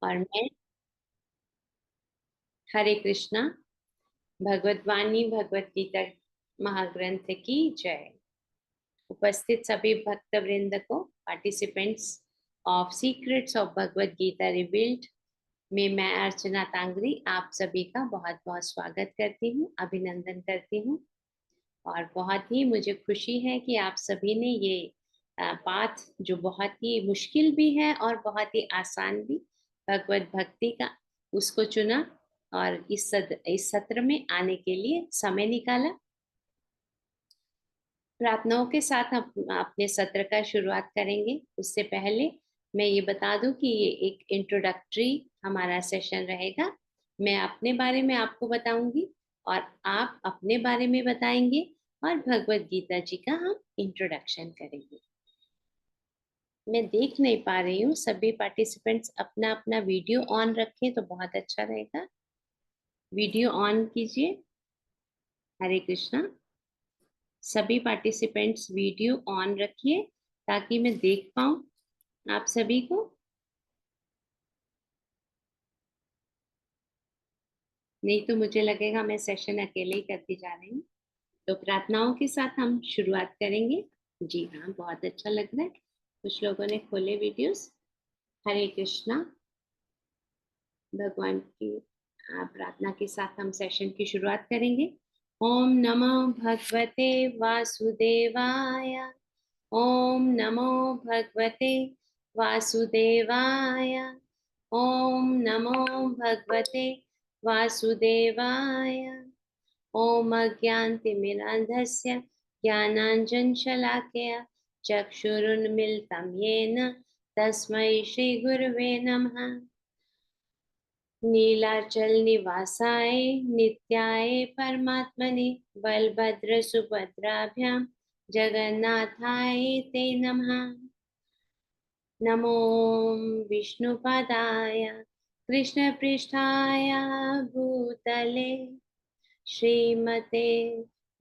और मैं हरे कृष्णा। भगवत वाणी भगवत गीता महाग्रंथ की जय। उपस्थित सभी भक्त वृंद को, participants of secrets of Bhagavad Gita revealed में मैं अर्चना तांगरी आप सभी का बहुत बहुत स्वागत करती हूँ, अभिनंदन करती हूँ। और बहुत ही मुझे खुशी है कि आप सभी ने ये पाठ जो बहुत ही मुश्किल भी है और बहुत ही आसान भी, भगवत भक्ति का, उसको चुना और इस सत्र में आने के लिए समय निकाला। प्रार्थनाओं के साथ हम अपने सत्र का शुरुआत करेंगे। उससे पहले मैं ये बता दूं कि ये एक इंट्रोडक्टरी हमारा सेशन रहेगा। मैं अपने बारे में आपको बताऊंगी और आप अपने बारे में बताएंगे और भगवत गीता जी का हम इंट्रोडक्शन करेंगे। मैं देख नहीं पा रही हूँ, सभी पार्टिसिपेंट्स अपना अपना वीडियो ऑन रखें तो बहुत अच्छा रहेगा। वीडियो ऑन कीजिए। हरे कृष्णा। सभी पार्टिसिपेंट्स वीडियो ऑन रखिए ताकि मैं देख पाऊं आप सभी को। नहीं तो मुझे लगेगा मैं सेशन अकेले ही करती जा रही हूँ। तो प्रार्थनाओं के साथ हम शुरुआत करेंगे। जी हाँ, बहुत अच्छा लग रहा है। कुछ लोगों ने खोले वीडियोस। हरे कृष्णा। भगवान की प्रार्थना के साथ हम सेशन की शुरुआत करेंगे। ओम नमो भगवते वासुदेवाय। ओम नमो भगवते वासुदेवाय। ओम नमो भगवते वासुदेवाय। ओम अज्ञानतिमिरान्धस्य ज्ञानाञ्जनशलाकया चक्षुरुन्मिलितं येन तस्मै श्रीगुरवे नमः। नीलाचल निवासाय नित्याय परमात्मने बलभद्र सुभद्राभ्याम जगन्नाथाय ते नमः। नमो विष्णुपादाय कृष्णपृष्ठाय भूतले श्रीमते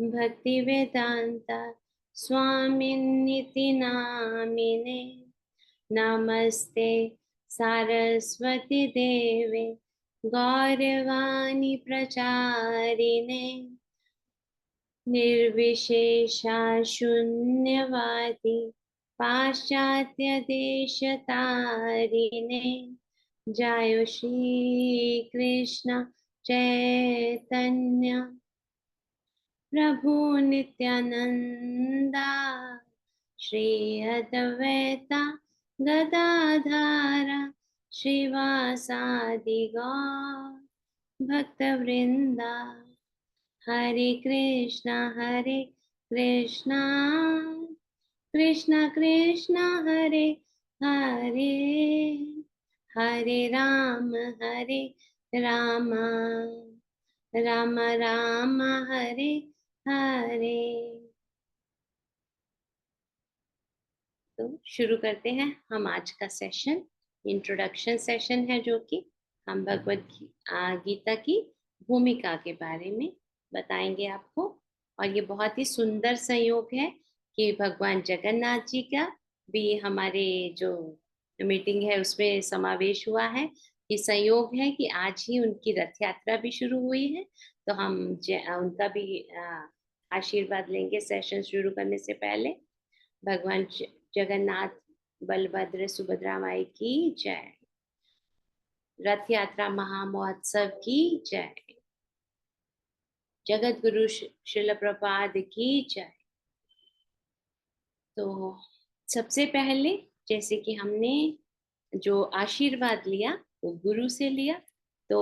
भक्तिवेदांता स्वामिन्निति नामिने। नमस्ते सारस्वती देवे गौरवाणी प्रचारिणे निर्विशेषा शून्यवादी पाश्चात्य देशतारिणे। जय श्री कृष्ण चैतन्य प्रभु नित्यानंदा श्री अद्वैता गदाधारा श्रीवासादि गौर भक्तवृंदा। हरे कृष्णा कृष्णा कृष्णा हरे हरे, हरे राम राम राम राम हरे हरे। तो शुरू करते हैं हम आज का सेशन। इंट्रोडक्शन सेशन है जो कि हम भगवत गीता की भूमिका के बारे में बताएंगे आपको। और ये बहुत ही सुंदर संयोग है कि भगवान जगन्नाथ जी का भी हमारे जो मीटिंग है उसमें समावेश हुआ है। ये संयोग है कि आज ही उनकी रथ यात्रा भी शुरू हुई है। तो हम उनका भी आशीर्वाद लेंगे सेशन शुरू करने से पहले। भगवान जगन्नाथ बलभद्र सुभद्रा माई की जय। रथ यात्रा महामहोत्सव की जय। जगत गुरु शिल प्रपाद की जय। तो सबसे पहले जैसे कि हमने जो आशीर्वाद लिया वो गुरु से लिया, तो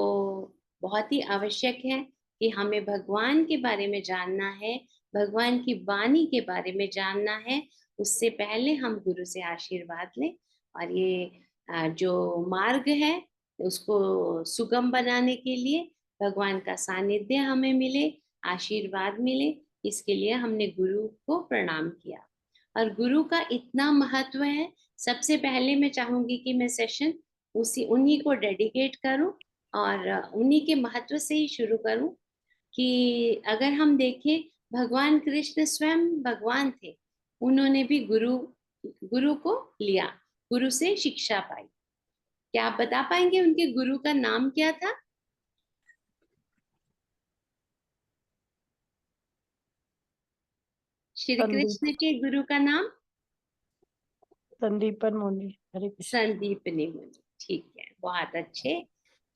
बहुत ही आवश्यक है कि हमें भगवान के बारे में जानना है, भगवान की वाणी के बारे में जानना है। उससे पहले हम गुरु से आशीर्वाद लें और ये जो मार्ग है उसको सुगम बनाने के लिए भगवान का सानिध्य हमें मिले, आशीर्वाद मिले, इसके लिए हमने गुरु को प्रणाम किया। और गुरु का इतना महत्व है। सबसे पहले मैं चाहूंगी कि मैं सेशन उन्हीं को डेडिकेट करूं और उन्हीं के महत्व से ही शुरू करूं कि अगर हम देखें, भगवान कृष्ण स्वयं भगवान थे। उन्होंने भी गुरु गुरु को लिया, गुरु से शिक्षा पाई। क्या आप बता पाएंगे उनके गुरु का नाम क्या था? श्री कृष्ण संदीप के गुरु का नाम? संदीपन मुनि, हरे कृष्ण। संदीपनी मुनि। ठीक है, बहुत अच्छे।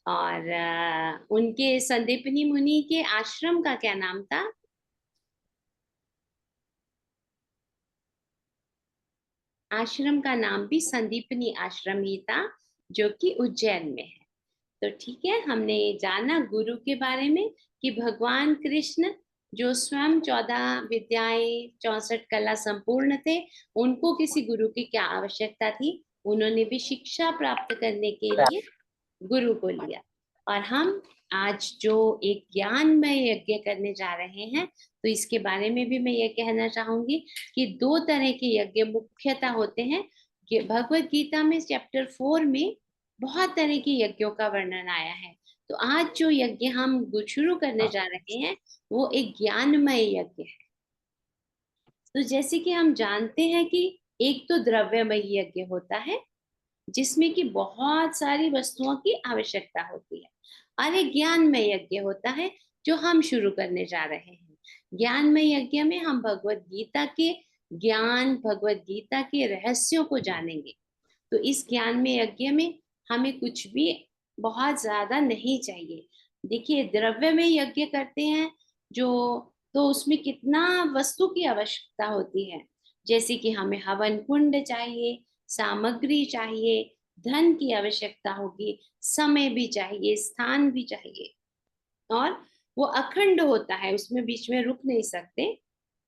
और उनके संदीपनी मुनि के आश्रम का क्या नाम था? आश्रम का नाम भी संदीपनी आश्रम ही था, जो कि उज्जैन में है। तो ठीक है, हमने ये जाना गुरु के बारे में कि भगवान कृष्ण जो स्वयं 14 विद्याएं 64 कला संपूर्ण थे, उनको किसी गुरु की क्या आवश्यकता थी। उन्होंने भी शिक्षा प्राप्त करने के लिए गुरु को लिया। और हम आज जो एक ज्ञानमय यज्ञ करने जा रहे हैं, तो इसके बारे में भी मैं ये कहना चाहूंगी कि 2 तरह के यज्ञ मुख्यतः होते हैं। कि भगवत गीता में चैप्टर 4 में बहुत तरह के यज्ञों का वर्णन आया है। तो आज जो यज्ञ हम शुरू करने जा रहे हैं, वो एक ज्ञानमय यज्ञ है। तो जैसे कि हम जानते हैं कि एक तो द्रव्यमय यज्ञ होता है, जिसमें कि बहुत सारी वस्तुओं की आवश्यकता होती है, और एक ज्ञानमय यज्ञ होता है जो हम शुरू करने जा रहे हैं। ज्ञानमय यज्ञ में हम भगवत गीता के ज्ञान, भगवत गीता के रहस्यों को जानेंगे। तो इस ज्ञान में यज्ञ में हमें कुछ भी बहुत ज्यादा नहीं चाहिए। देखिए, द्रव्य में यज्ञ करते हैं जो, तो उसमें कितना वस्तु की आवश्यकता होती है। जैसे कि हमें हवन कुंड चाहिए, सामग्री चाहिए, धन की आवश्यकता होगी, समय भी चाहिए, स्थान भी चाहिए। और वो अखंड होता है, उसमें बीच में रुक नहीं सकते।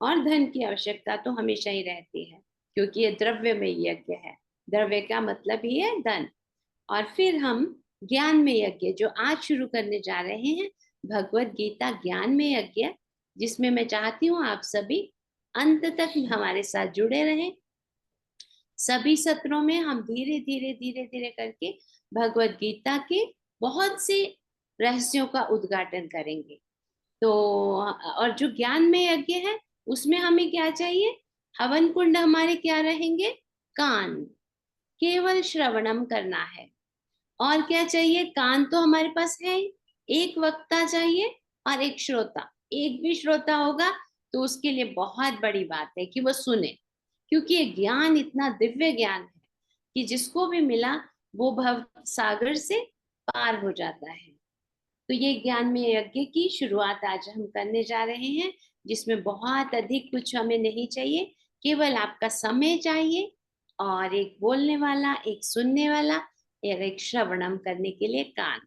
और धन की आवश्यकता तो हमेशा ही रहती है, क्योंकि ये द्रव्य में यज्ञ है। द्रव्य का मतलब ही है धन। और फिर हम ज्ञान में यज्ञ जो आज शुरू करने जा रहे हैं, भगवत गीता ज्ञान में यज्ञ, जिसमें मैं चाहती हूँ आप सभी अंत तक हमारे साथ जुड़े रहें। सभी सत्रों में हम धीरे धीरे धीरे धीरे करके भगवत गीता के बहुत से रहस्यों का उद्घाटन करेंगे। तो और जो ज्ञान में यज्ञ है, उसमें हमें क्या चाहिए? हवन कुंड हमारे क्या रहेंगे? कान। केवल श्रवणम करना है। और क्या चाहिए? कान तो हमारे पास है ही। एक वक्ता चाहिए और एक श्रोता। एक भी श्रोता होगा तो उसके लिए बहुत बड़ी बात है कि वो सुने, क्योंकि ये ज्ञान इतना दिव्य ज्ञान है कि जिसको भी मिला वो भव सागर से पार हो जाता है। तो ये ज्ञान में यज्ञ की शुरुआत आज हम करने जा रहे हैं, जिसमें बहुत अधिक कुछ हमें नहीं चाहिए। केवल आपका समय चाहिए, और एक बोलने वाला, एक सुनने वाला, और एक श्रवणम करने के लिए कान।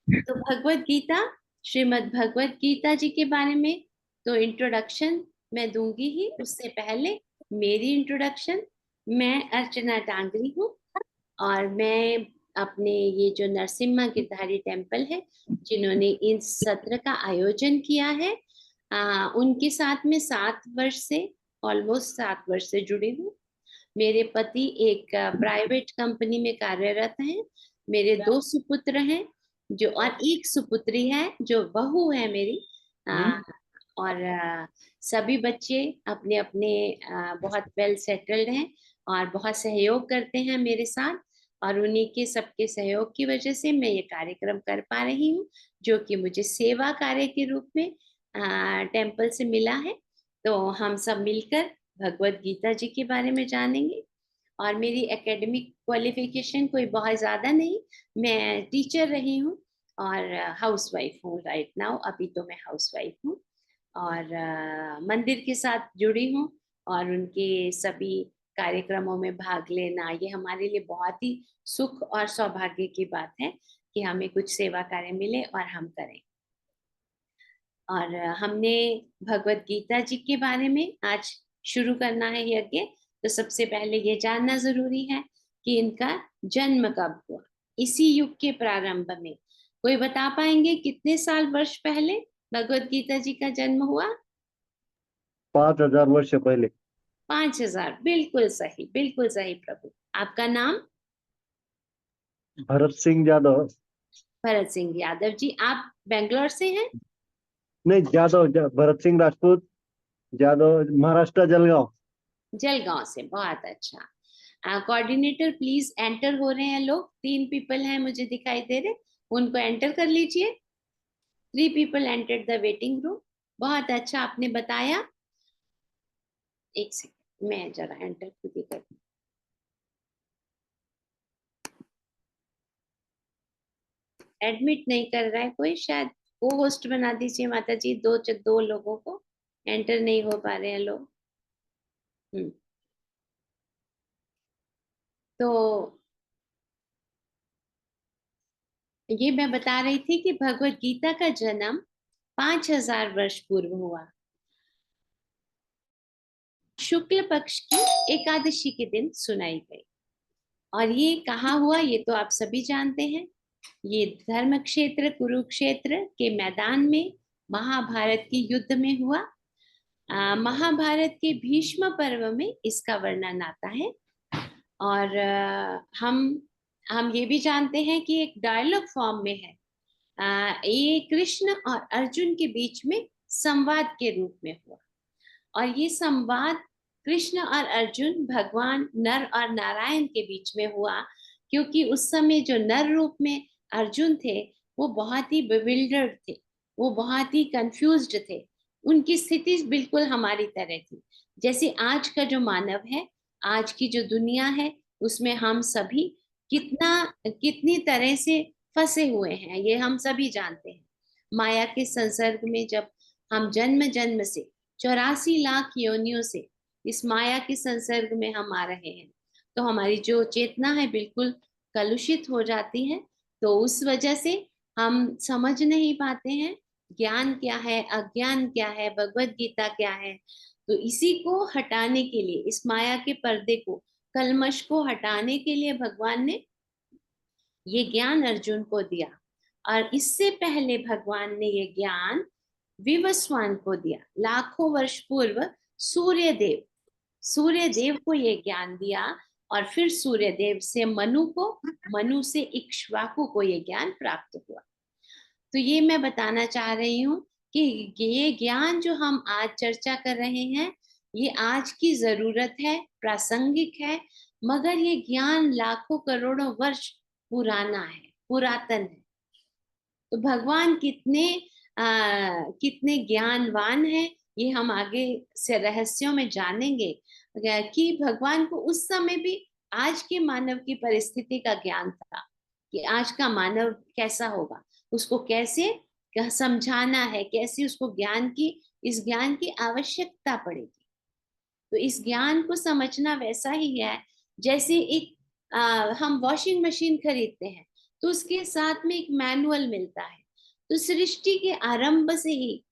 तो भगवत गीता, श्रीमद् भगवत गीता जी के बारे में तो इंट्रोडक्शन मैं दूंगी ही। उससे पहले मेरी इंट्रोडक्शन, मैं अर्चना टांगरी हूँ, और मैं अपने ये जो नरसिम्हा गिरधारी टेम्पल है, जिन्होंने इस सत्र का आयोजन किया है, उनके साथ में 7 वर्ष से, ऑलमोस्ट 7 वर्ष से जुड़ी हूँ। मेरे पति एक प्राइवेट कंपनी में कार्यरत हैं। मेरे 2 सुपुत्र हैं, जो, और एक सुपुत्री है जो बहू है मेरी। और सभी बच्चे अपने अपने बहुत वेल सेटल्ड हैं, और बहुत सहयोग करते हैं मेरे साथ। और उन्हीं के सबके सहयोग की वजह से मैं ये कार्यक्रम कर पा रही हूँ, जो कि मुझे सेवा कार्य के रूप में टेम्पल से मिला है। तो हम सब मिलकर भगवत गीता जी के बारे में जानेंगे। और मेरी एकेडमिक क्वालिफिकेशन कोई बहुत ज़्यादा नहीं, मैं टीचर रही हूँ और हाउस वाइफ हूँ राइट नाउ। अभी तो मैं हाउस वाइफ हूँ, और मंदिर के साथ जुड़ी हूँ। और उनके सभी कार्यक्रमों में भाग लेना, ये हमारे लिए बहुत ही सुख और सौभाग्य की बात है कि हमें कुछ सेवा कार्य मिले और हम करें। और हमने भगवत गीता जी के बारे में आज शुरू करना है यज्ञ। तो सबसे पहले ये जानना जरूरी है कि इनका जन्म कब हुआ। इसी युग के प्रारंभ में, कोई बता पाएंगे कितने साल वर्ष पहले भगवत गीता जी का जन्म हुआ? 5000 वर्ष पहले। 5000, बिल्कुल सही, बिल्कुल सही प्रभु। आपका नाम? भरत सिंह यादव। भरत सिंह यादव जी। आप बेंगलोर से हैं? नहीं, यादव, भरत सिंह राजपूत यादव, महाराष्ट्र, जलगांव। जलगांव से, बहुत अच्छा। कोऑर्डिनेटर प्लीज एंटर हो रहे हैं लोग, 3 पीपल हैं मुझे दिखाई दे रहे, उनको एंटर कर लीजिए। 3 पीपल एंटेड द वेटिंग रूम। बहुत अच्छा आपने बताया। एक सेकंड मैं जरा एंटर खुद ही कर, एडमिट नहीं कर रहा है कोई, शायद को होस्ट बना दीजिए माता जी, दो लोगों को, एंटर नहीं हो पा रहे हैं लोग। तो ये मैं बता रही थी कि भगवत गीता का जन्म 5000 वर्ष पूर्व हुआ, शुक्ल पक्ष की एकादशी के दिन सुनाई गई। और ये कहाँ हुआ ये तो आप सभी जानते हैं, ये धर्म क्षेत्र कुरुक्षेत्र के मैदान में महाभारत के युद्ध में हुआ। महाभारत के भीष्म पर्व में इसका वर्णन आता है। और हम ये भी जानते हैं कि एक डायलॉग फॉर्म में है। ये कृष्ण और अर्जुन के बीच में संवाद के रूप में हुआ। और ये संवाद कृष्ण और अर्जुन भगवान नर और नारायण के बीच में हुआ, क्योंकि उस समय जो नर रूप में अर्जुन थे वो बहुत ही बिविल्डर्ड थे, वो बहुत ही कंफ्यूज्ड थे। उनकी स्थिति बिल्कुल हमारी तरह थी, जैसे आज का जो मानव है, आज की जो दुनिया है, उसमें हम सभी कितनी तरह से फंसे हुए हैं, ये हम सभी जानते हैं। माया के संसर्ग में जब हम जन्म जन्म से 84 लाख योनियों से इस माया के संसर्ग में हम आ रहे हैं, तो हमारी जो चेतना है बिल्कुल कलुषित हो जाती है। तो उस वजह से हम समझ नहीं पाते हैं ज्ञान क्या है, अज्ञान क्या है, भगवत गीता क्या है। तो इसी को हटाने के लिए, इस माया के पर्दे को, कलमश को हटाने के लिए भगवान ने ये ज्ञान अर्जुन को दिया। और इससे पहले भगवान ने ये ज्ञान विवस्वान को दिया, लाखों वर्ष पूर्व सूर्य देव को ये ज्ञान दिया। और फिर सूर्य देव से मनु को, मनु से इक्ष्वाकु को ये ज्ञान प्राप्त हुआ। तो ये मैं बताना चाह रही हूँ कि ये ज्ञान जो हम आज चर्चा कर रहे हैं, ये आज की जरूरत है, प्रासंगिक है, मगर ये ज्ञान लाखों करोड़ों वर्ष पुराना है, पुरातन है। तो भगवान कितने ज्ञानवान है, ये हम आगे से रहस्यों में जानेंगे कि भगवान को उस समय भी आज के मानव की परिस्थिति का ज्ञान था कि आज का मानव कैसा होगा, उसको कैसे समझाना है, कैसे उसको इस ज्ञान की आवश्यकता पड़ेगी। तो इस ज्ञान को समझना वैसा ही है जैसे हम वॉशिंग मशीन खरीदते हैं तो उसके साथ में एक मैनुअल मिलता है। तो सृष्टि के आरंभ से ही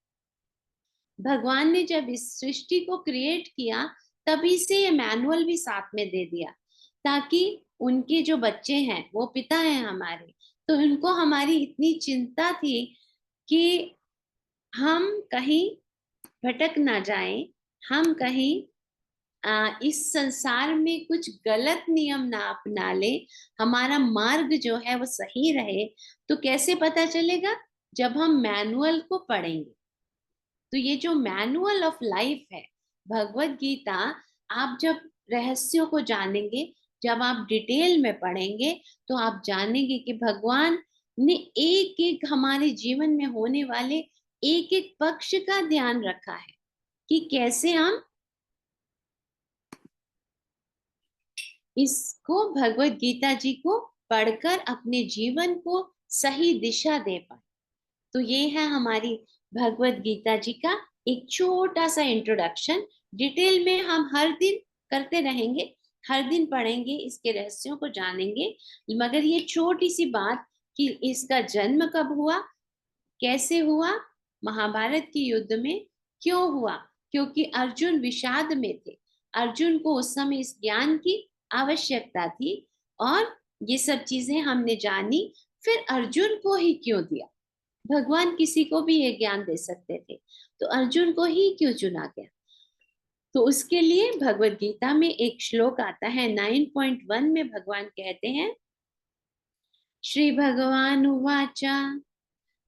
भगवान ने जब इस सृष्टि को क्रिएट किया, तभी से ये मैनुअल भी साथ में दे दिया, ताकि उनके जो बच्चे हैं, वो पिता हैं हमारे, तो उनको हमारी इतनी चिंता थी कि हम कहीं भटक ना जाएं, हम कहीं इस संसार में कुछ गलत नियम ना अपना ले, हमारा मार्ग जो है वो सही रहे। तो कैसे पता चलेगा? जब हम मैनुअल को पढ़ेंगे। तो ये जो मैनुअल ऑफ लाइफ है भगवत गीता, आप जब रहस्यों को जानेंगे, जब आप डिटेल में पढ़ेंगे, तो आप जानेंगे कि भगवान ने एक एक हमारे जीवन में होने वाले एक एक पक्ष का ध्यान रखा है कि कैसे हम इसको, भगवत गीता जी को पढ़कर अपने जीवन को सही दिशा दे पाए। तो ये है हमारी भगवत गीता जी का एक छोटा सा इंट्रोडक्शन। डिटेल में हम हर दिन करते रहेंगे, हर दिन पढ़ेंगे, इसके रहस्यों को जानेंगे। मगर ये छोटी सी बात कि इसका जन्म कब हुआ, कैसे हुआ, महाभारत के युद्ध में क्यों हुआ, क्योंकि अर्जुन विषाद में थे, अर्जुन को उस समय इस ज्ञान की आवश्यकता थी। और ये सब चीजें हमने जानी। फिर अर्जुन को ही क्यों दिया? भगवान किसी को भी ये ज्ञान दे सकते थे, तो अर्जुन को ही क्यों चुना गया? तो उसके लिए भगवत गीता में एक श्लोक आता है 9.1 में, भगवान कहते हैं, श्री भगवान उवाचा।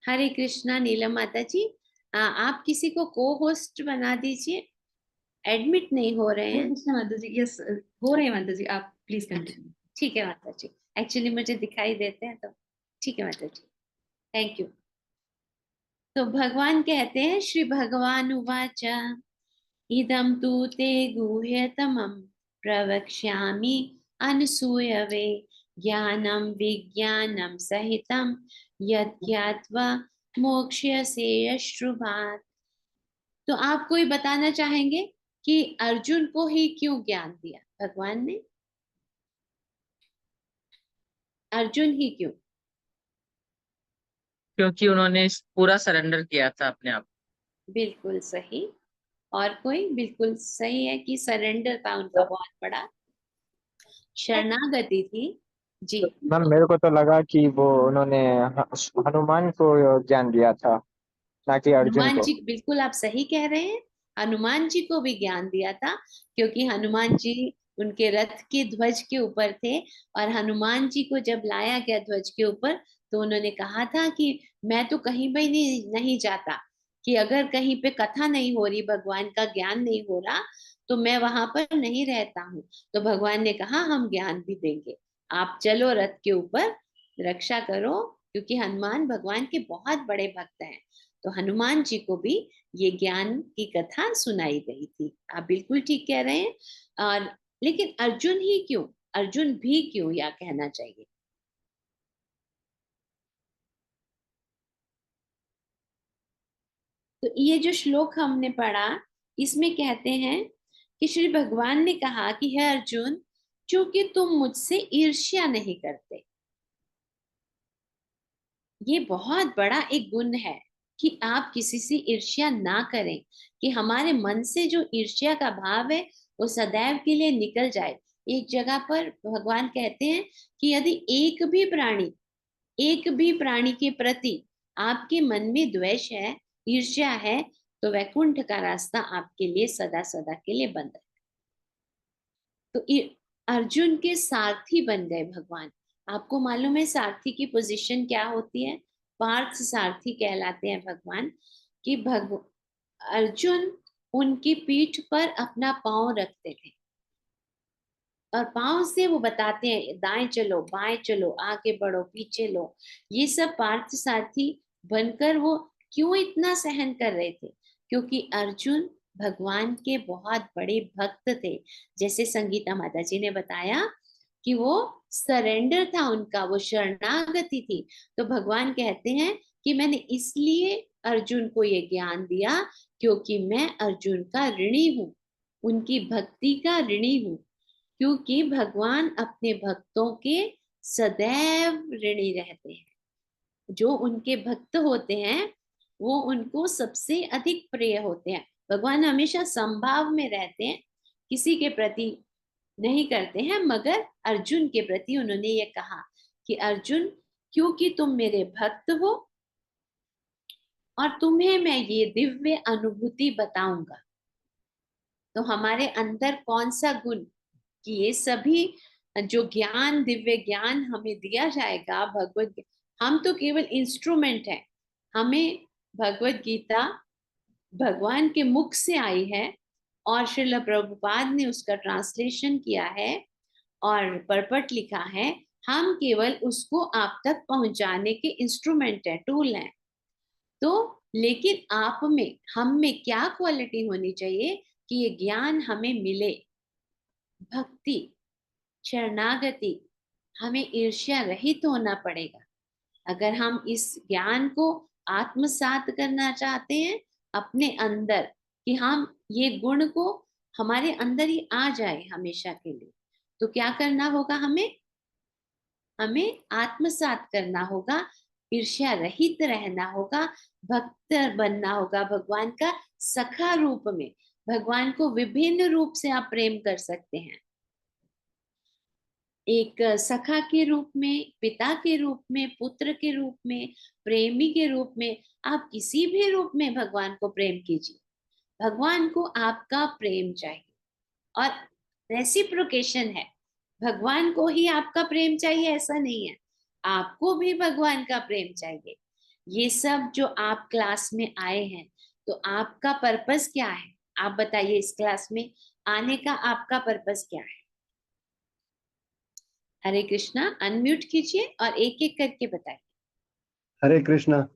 हरे कृष्णा। नीलम माता जी, आप किसी को को होस्ट बना दीजिए। एडमिट नहीं हो रहे हरे हैं। कृष्णा माता जी, यस हो रहे हैं माता जी, आप प्लीज कंटिन्यू। ठीक है माता जी, एक्चुअली मुझे दिखाई देते हैं तो ठीक है माता जी, थैंक यू। तो भगवान कहते हैं, श्री भगवान उवाच इदं तु ते गुह्यतमं प्रवक्ष्यामि अनसूयवे ज्ञानं विज्ञानं सहितं यत् ज्ञात्वा मोक्ष्यसे यश्रुभात्। तो आप कोई बताना चाहेंगे कि अर्जुन को ही क्यों ज्ञान दिया भगवान ने? अर्जुन ही क्यों? क्योंकि उन्होंने पूरा सरेंडर किया था अपने आप। बिल्कुल सही। और कोई? बिल्कुल सही है कि सरेंडर था उनका बहुत बड़ा, शरणागति थी। जी मैम मेरे को तो लगा कि वो उन्होंने हनुमान को ज्ञान दिया था, ना कि अर्जुन हनुमान को। जी, बिल्कुल आप सही कह रहे हैं, हनुमान जी को भी ज्ञान दिया था, क्योंकि हनुमान जी उनके रथ के ध्वज के ऊपर थे, और हनुमान जी को जब लाया गया ध्वज के ऊपर तो उन्होंने कहा था कि मैं तो कहीं भी नहीं जाता, कि अगर कहीं पे कथा नहीं हो रही, भगवान का ज्ञान नहीं हो रहा, तो मैं वहां पर नहीं रहता हूँ। तो भगवान ने कहा हम ज्ञान भी देंगे, आप चलो रथ के ऊपर, रक्षा करो, क्योंकि हनुमान भगवान के बहुत बड़े भक्त हैं। तो हनुमान जी को भी ये ज्ञान की कथा सुनाई गई थी। आप बिल्कुल ठीक कह रहे हैं। और लेकिन अर्जुन ही क्यों, अर्जुन भी क्यों, या कहना चाहिए? तो ये जो श्लोक हमने पढ़ा, इसमें कहते हैं कि श्री भगवान ने कहा कि हे अर्जुन, क्योंकि तुम मुझसे ईर्ष्या नहीं करते। ये बहुत बड़ा एक गुण है कि आप किसी से ईर्ष्या ना करें, कि हमारे मन से जो ईर्ष्या का भाव है वो सदैव के लिए निकल जाए। एक जगह पर भगवान कहते हैं कि यदि एक भी प्राणी के प्रति आपके मन में द्वेष है, ईर्ष्या है, तो वैकुंठ का रास्ता आपके लिए सदा सदा के लिए बंद है। तो अर्जुन के सारथी बन गए भगवान। आपको मालूम है सारथी की पोजीशन क्या होती है? पार्थ सारथी कहलाते हैं भगवान। कि अर्जुन उनकी पीठ पर अपना पांव रखते थे, और पांव से वो बताते हैं दाएं चलो, बाएं चलो, आगे बढ़ो, पीछे लो। ये सब पार्थ सारथी बनकर वो क्यों इतना सहन कर रहे थे? क्योंकि अर्जुन भगवान के बहुत बड़े भक्त थे। जैसे संगीता माता जी ने बताया कि वो सरेंडर था उनका, वो शरणागति थी। तो भगवान कहते हैं कि मैंने इसलिए अर्जुन को ये ज्ञान दिया, क्योंकि मैं अर्जुन का ऋणी हूँ, उनकी भक्ति का ऋणी हूँ। क्योंकि भगवान अपने भक्तों के सदैव ऋणी रहते हैं। जो उनके भक्त होते हैं वो उनको सबसे अधिक प्रिय होते हैं। भगवान हमेशा संभाव में रहते हैं, किसी के प्रति नहीं करते हैं, मगर अर्जुन के प्रति उन्होंने ये कहा कि अर्जुन, क्योंकि तुम मेरे भक्त हो और तुम्हें मैं ये दिव्य अनुभूति बताऊंगा। तो हमारे अंदर कौन सा गुण, कि ये सभी जो ज्ञान, दिव्य ज्ञान हमें दिया जाएगा, भगवत, हम तो केवल इंस्ट्रूमेंट हैं। हमें भगवत गीता भगवान के मुख से आई है, और श्रील प्रभुपाद ने उसका ट्रांसलेशन किया है और परपट लिखा है। हम केवल उसको आप तक पहुंचाने के इंस्ट्रूमेंट है, टूल हैं। तो लेकिन आप में, हम में क्या क्वालिटी होनी चाहिए कि ये ज्ञान हमें मिले? भक्ति, शरणागति, हमें ईर्ष्या रहित होना पड़ेगा। अगर हम इस ज्ञान को आत्मसात करना चाहते हैं अपने अंदर, कि हम ये गुण को हमारे अंदर ही आ जाए हमेशा के लिए, तो क्या करना होगा? हमें आत्मसात करना होगा, ईर्ष्या रहित रहना होगा, भक्त बनना होगा भगवान का सखा रूप में। भगवान को विभिन्न रूप से आप प्रेम कर सकते हैं, एक सखा के रूप में, पिता के रूप में, पुत्र के रूप में, प्रेमी के रूप में। आप किसी भी रूप में भगवान को प्रेम कीजिए, भगवान को आपका प्रेम चाहिए। और रेसिप्रोकेशन है, भगवान को ही आपका प्रेम चाहिए ऐसा नहीं है, आपको भी भगवान का प्रेम चाहिए। ये सब जो आप क्लास में आए हैं, तो आपका पर्पस क्या है? आप बताइए इस क्लास में आने का आपका पर्पस क्या है? हरे कृष्णा, अनम्यूट कीजिए और एक एक करके बताइए। हरे कृष्णा।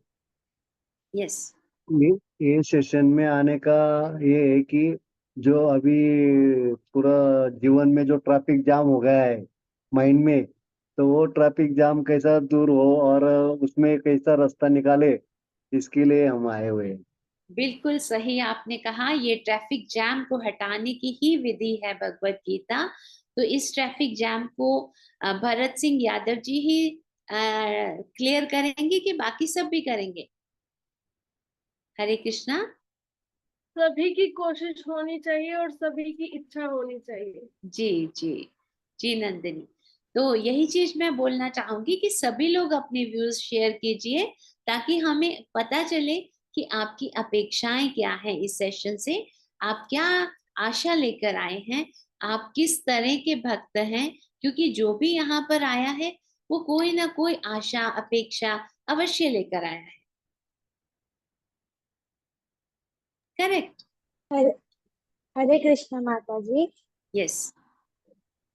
यस। ये सेशन में आने का ये है कि जो अभी पूरा जीवन में जो ट्रैफिक जाम हो गया है माइंड में, तो वो ट्रैफिक जाम कैसा दूर हो और उसमें कैसा रास्ता निकाले, इसके लिए हम आए हुए हैं। बिल्कुल सही आपने कहा, ये ट्रैफिक जैम को हटाने की ही विधि है भगवत गीता। तो इस ट्रैफिक जैम को भरत सिंह यादव जी ही क्लियर करेंगे कि बाकी सब भी करेंगे? हरे कृष्णा। सभी की कोशिश होनी चाहिए और सभी की इच्छा होनी चाहिए। जी जी जी नंदिनी, तो यही चीज मैं बोलना चाहूंगी कि सभी लोग अपने व्यूज शेयर कीजिए ताकि हमें पता चले कि आपकी अपेक्षाएं क्या हैं इस सेशन से, आप क्या आशा लेकर आए हैं, आप किस तरह के भक्त हैं। क्योंकि जो भी यहाँ पर आया है वो कोई ना कोई आशा अपेक्षा अवश्य लेकर आया है। करेक्ट? हरे हरे कृष्ण माता जी। यस।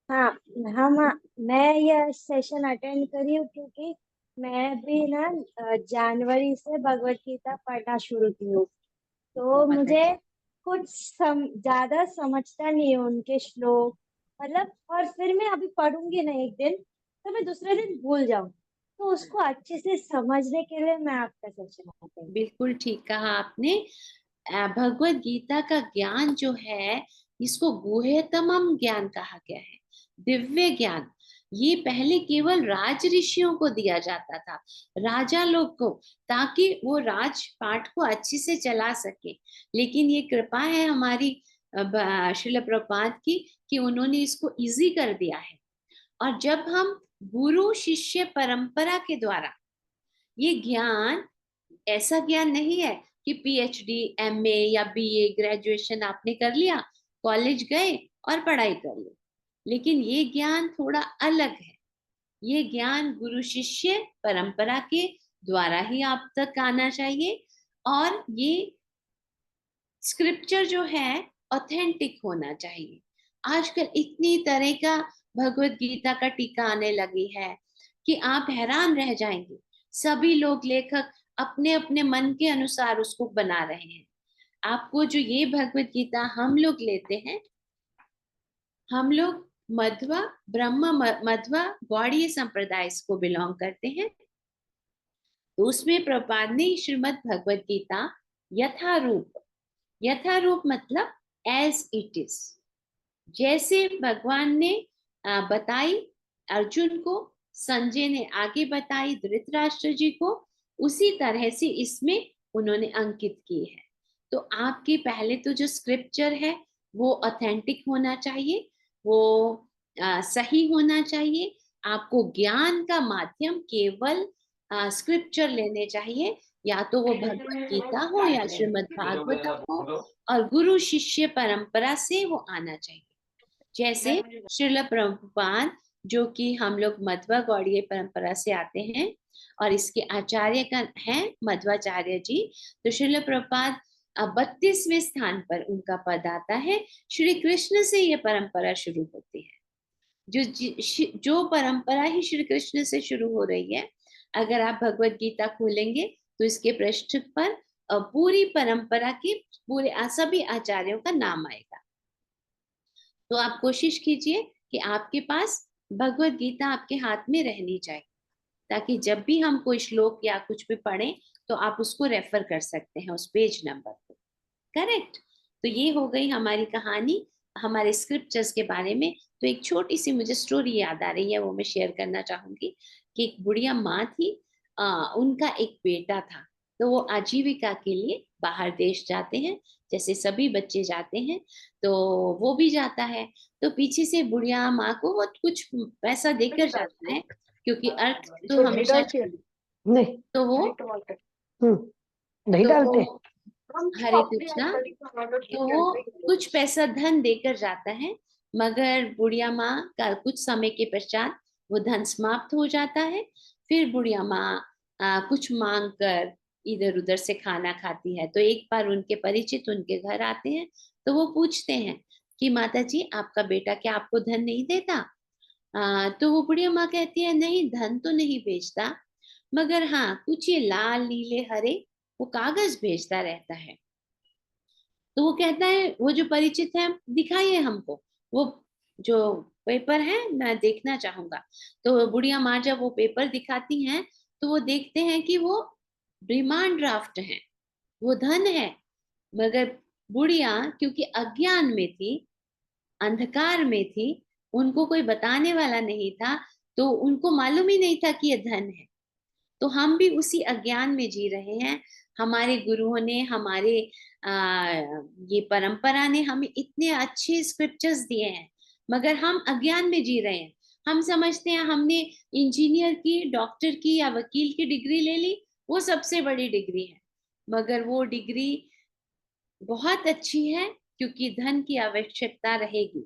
हाँ, हम मैं यह सेशन अटेंड करी हूँ क्योंकि मैं भी ना जनवरी से भगवत गीता पढ़ना शुरू की हूँ। तो बहुत मुझे अच्छा। कुछ ज्यादा समझता नहीं है उनके श्लोक, मतलब, और फिर मैं अभी पढ़ूंगी ना एक दिन तो मैं दूसरे दिन भूल जाऊँ। तो उसको अच्छे से समझने के लिए मैं आपका सेशन अटेंड करी। बिल्कुल ठीक कहा आपने। भगवत गीता का ज्ञान जो है इसको गुह्यतमम ज्ञान कहा गया है, दिव्य ज्ञान। ये पहले केवल राज ऋषियों को दिया जाता था, राजा लोग को, ताकि वो राजपाट को अच्छे से चला सके। लेकिन ये कृपा है हमारी श्रील प्रभुपाद की कि उन्होंने इसको इजी कर दिया है। और जब हम गुरु शिष्य परंपरा के द्वारा, ये ज्ञान ऐसा ज्ञान नहीं है कि पीएचडी एमए या बीए ग्रेजुएशन आपने कर लिया, कॉलेज गए और पढ़ाई कर ली, लेकिन ये ज्ञान थोड़ा अलग है। ये ज्ञान गुरु शिष्य परंपरा के द्वारा ही आप तक आना चाहिए। और ये स्क्रिप्चर जो है ऑथेंटिक होना चाहिए। आजकल इतनी तरह का भगवत गीता का टीका आने लगी है कि आप हैरान रह जाएंगे। सभी लोग लेखक अपने अपने मन के अनुसार उसको बना रहे हैं। आपको जो ये भगवत गीता हम लोग लेते हैं, हम लोग मध्वा मध्वा गौड़ीय संप्रदाय को बिलोंग करते हैं। तो उसमें प्रभुपाद ने श्रीमद् भगवत गीता यथारूप, यथारूप मतलब एज इट इज, जैसे भगवान ने बताई अर्जुन को, संजय ने आगे बताई धृतराष्ट्र जी को, उसी तरह से इसमें उन्होंने अंकित की है। तो आपके पहले तो जो स्क्रिप्चर है वो ऑथेंटिक होना चाहिए, वो सही होना चाहिए। आपको ज्ञान का माध्यम केवल स्क्रिप्चर लेने चाहिए, या तो वो भगवत गीता हो या श्रीमद् भागवतम हो, और गुरु शिष्य परंपरा से वो आना चाहिए। जैसे श्रील प्रभुपाद, जो कि हम लोग मध्वा गौड़ीय परंपरा से आते हैं और इसके आचार्य का है मध्वाचार्य जी। तो श्रील प्रभुपाद 32वें स्थान पर उनका पद आता है। श्री कृष्ण से ये परंपरा शुरू होती है। जो परंपरा ही श्री कृष्ण से शुरू हो रही है, अगर आप भगवत गीता खोलेंगे तो इसके पृष्ठ पर पूरी परंपरा के पूरे सभी आचार्यों का नाम आएगा। तो आप कोशिश कीजिए कि आपके पास भगवत गीता आपके हाथ में रहनी चाहिए, ताकि जब भी हम कोई श्लोक या कुछ भी पढ़ें तो आप उसको रेफर कर सकते हैं उस पेज नंबर को। करेक्ट? तो ये हो गई हमारी कहानी हमारे स्क्रिप्चर्स के बारे में। तो एक छोटी सी मुझे स्टोरी याद आ रही है, वो मैं शेयर करना चाहूंगी कि एक बुढ़िया माँ थी, उनका एक बेटा था। तो वो आजीविका के लिए बाहर देश जाते हैं, जैसे सभी बच्चे जाते हैं, तो वो भी जाता है। तो पीछे से बुढ़िया माँ को वो कुछ पैसा देकर जाता है, क्योंकि अर्थ तो हमेशा नहीं तो वो नहीं डालते। हरे कृष्णा, तो वो कुछ पैसा धन देकर जाता है, मगर बुढ़िया माँ का कुछ समय के पश्चात वो धन समाप्त हो जाता है। फिर बुढ़िया माँ कुछ मांग कर इधर उधर से खाना खाती है। तो एक बार उनके परिचित उनके घर आते हैं, तो वो पूछते हैं कि माता जी आपका बेटा क्या आपको धन नहीं देता? तो वो बुढ़िया माँ कहती है नहीं, धन तो नहीं भेजता, मगर हाँ कुछ ये लाल नीले हरे वो कागज भेजता रहता है। तो वो कहता है, वो जो परिचित है दिखाइए हमको वो जो पेपर है, मैं देखना चाहूंगा। तो बुढ़िया माँ जब वो पेपर दिखाती हैं तो वो देखते हैं कि वो डिमांड ड्राफ्ट है, वो धन है। मगर बुढ़िया क्योंकि अज्ञान में थी, अंधकार में थी, उनको कोई बताने वाला नहीं था, तो उनको मालूम ही नहीं था कि ये धन है। तो हम भी उसी अज्ञान में जी रहे हैं। हमारे गुरुओं ने, हमारे ये परंपरा ने हमें इतने अच्छे स्क्रिप्चर्स दिए हैं, मगर हम अज्ञान में जी रहे हैं। हम समझते हैं हमने इंजीनियर की, डॉक्टर की या वकील की डिग्री ले ली, वो सबसे बड़ी डिग्री है। मगर वो डिग्री बहुत अच्छी है क्योंकि धन की आवश्यकता रहेगी,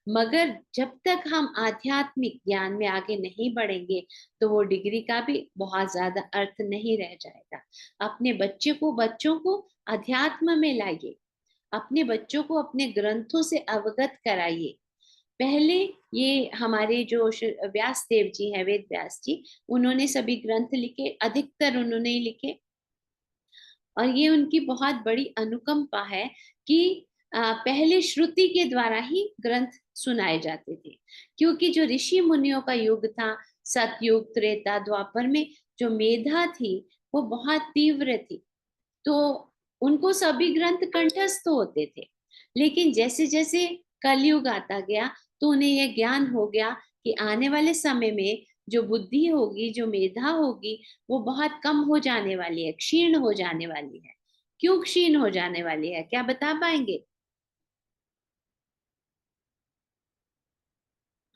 मगर जब तक हम आध्यात्मिक ज्ञान में आगे नहीं बढ़ेंगे तो वो डिग्री का भी बहुत ज्यादा अर्थ नहीं रह जाएगा। अपने बच्चों को अध्यात्म में लाइए, अपने बच्चों को अपने ग्रंथों से अवगत कराइए। पहले ये हमारे जो व्यास देव जी हैं, वेद व्यास जी, उन्होंने सभी ग्रंथ लिखे, अधिकतर उन्होंने ही लिखे, और ये उनकी बहुत बड़ी अनुकंपा है कि पहले श्रुति के द्वारा ही ग्रंथ सुनाए जाते थे। क्योंकि जो ऋषि मुनियों का युग था, सतयुग, त्रेता, द्वापर में जो मेधा थी वो बहुत तीव्र थी, तो उनको सभी ग्रंथ कंठस्थ होते थे। लेकिन जैसे जैसे कलयुग आता गया तो उन्हें यह ज्ञान हो गया कि आने वाले समय में जो बुद्धि होगी, जो मेधा होगी, वो बहुत कम हो जाने वाली है, क्षीण हो जाने वाली है। क्यों क्षीण हो जाने वाली है, क्या बता पाएंगे?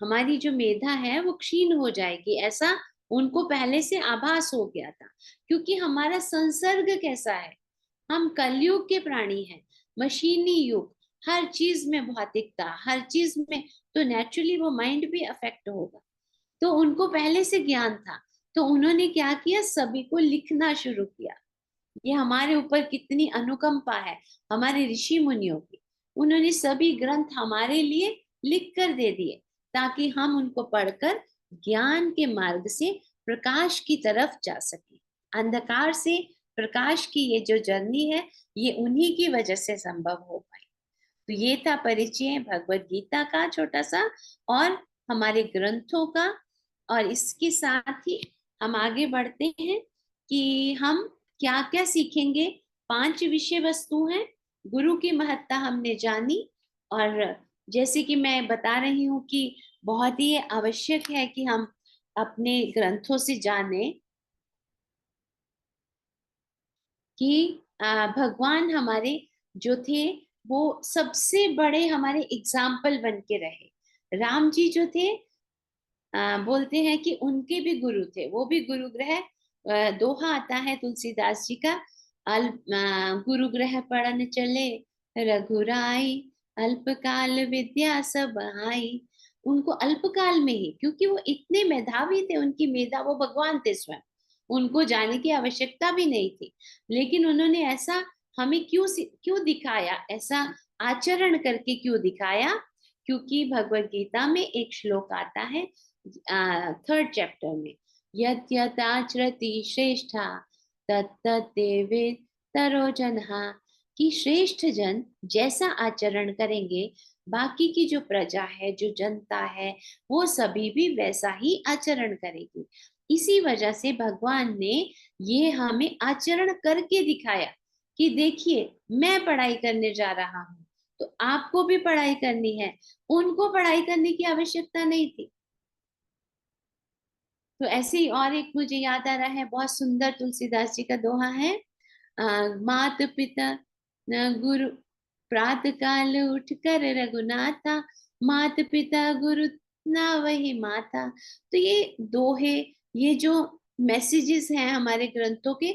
हमारी जो मेधा है वो क्षीण हो जाएगी, ऐसा उनको पहले से आभास हो गया था। क्योंकि हमारा संसर्ग कैसा है, हम कलयुग के प्राणी हैं, मशीनी युग, हर चीज में भौतिकता, हर चीज में, तो नेचुरली वो माइंड भी अफेक्ट होगा। तो उनको पहले से ज्ञान था, तो उन्होंने क्या किया, सभी को लिखना शुरू किया। ये हमारे ऊपर कितनी अनुकंपा है हमारे ऋषि मुनियों की। उन्होंने सभी ग्रंथ हमारे लिए लिख कर दे दिए ताकि हम उनको पढ़कर ज्ञान के मार्ग से प्रकाश की तरफ जा सके। अंधकार से प्रकाश की ये जो जर्नी है, ये उन्हीं की वजह से संभव हो पाई। तो ये था परिचय भगवत गीता का छोटा सा, और हमारे ग्रंथों का। और इसके साथ ही हम आगे बढ़ते हैं कि हम क्या क्या सीखेंगे। 5 विषय वस्तु हैं, गुरु की महत्ता हमने जानी, और जैसे कि मैं बता रही हूँ कि बहुत ही आवश्यक है कि हम अपने ग्रंथों से जाने कि भगवान हमारे जो थे वो सबसे बड़े हमारे एग्जाम्पल बन के रहे। राम जी जो थे, बोलते हैं कि उनके भी गुरु थे, वो भी गुरु ग्रह, दोहा आता है तुलसीदास जी का, गुरु ग्रह पढ़न चले रघुराई, अल्पकाल विद्या सब आई। उनको अल्पकाल में ही, क्योंकि वो इतने मेधावी थे, उनकी मेधा, वो भगवान थे स्वयं, उनको जाने की आवश्यकता भी नहीं थी, लेकिन उन्होंने ऐसा हमें क्यों दिखाया, ऐसा आचरण करके क्यों दिखाया? क्योंकि भगवत गीता में एक श्लोक आता है 3rd चैप्टर में, यत् यत् आचरति श्रेष्ठा तत् तरो जनहा, कि श्रेष्ठ जन जैसा आचरण करेंगे, बाकी की जो प्रजा है, जो जनता है, वो सभी भी वैसा ही आचरण करेगी। इसी वजह से भगवान ने ये हमें आचरण करके दिखाया कि देखिए मैं पढ़ाई करने जा रहा हूँ तो आपको भी पढ़ाई करनी है। उनको पढ़ाई करने की आवश्यकता नहीं थी। तो ऐसे ही और एक मुझे याद आ रहा है, बहुत सुंदर तुलसीदास जी का दोहा है, मात पिता गुरु प्रात काल उठ कर रघुनाथा, मात पिता गुरु ना वही माता। तो ये दोहे, ये जो मैसेजेस हैं हमारे ग्रंथों के,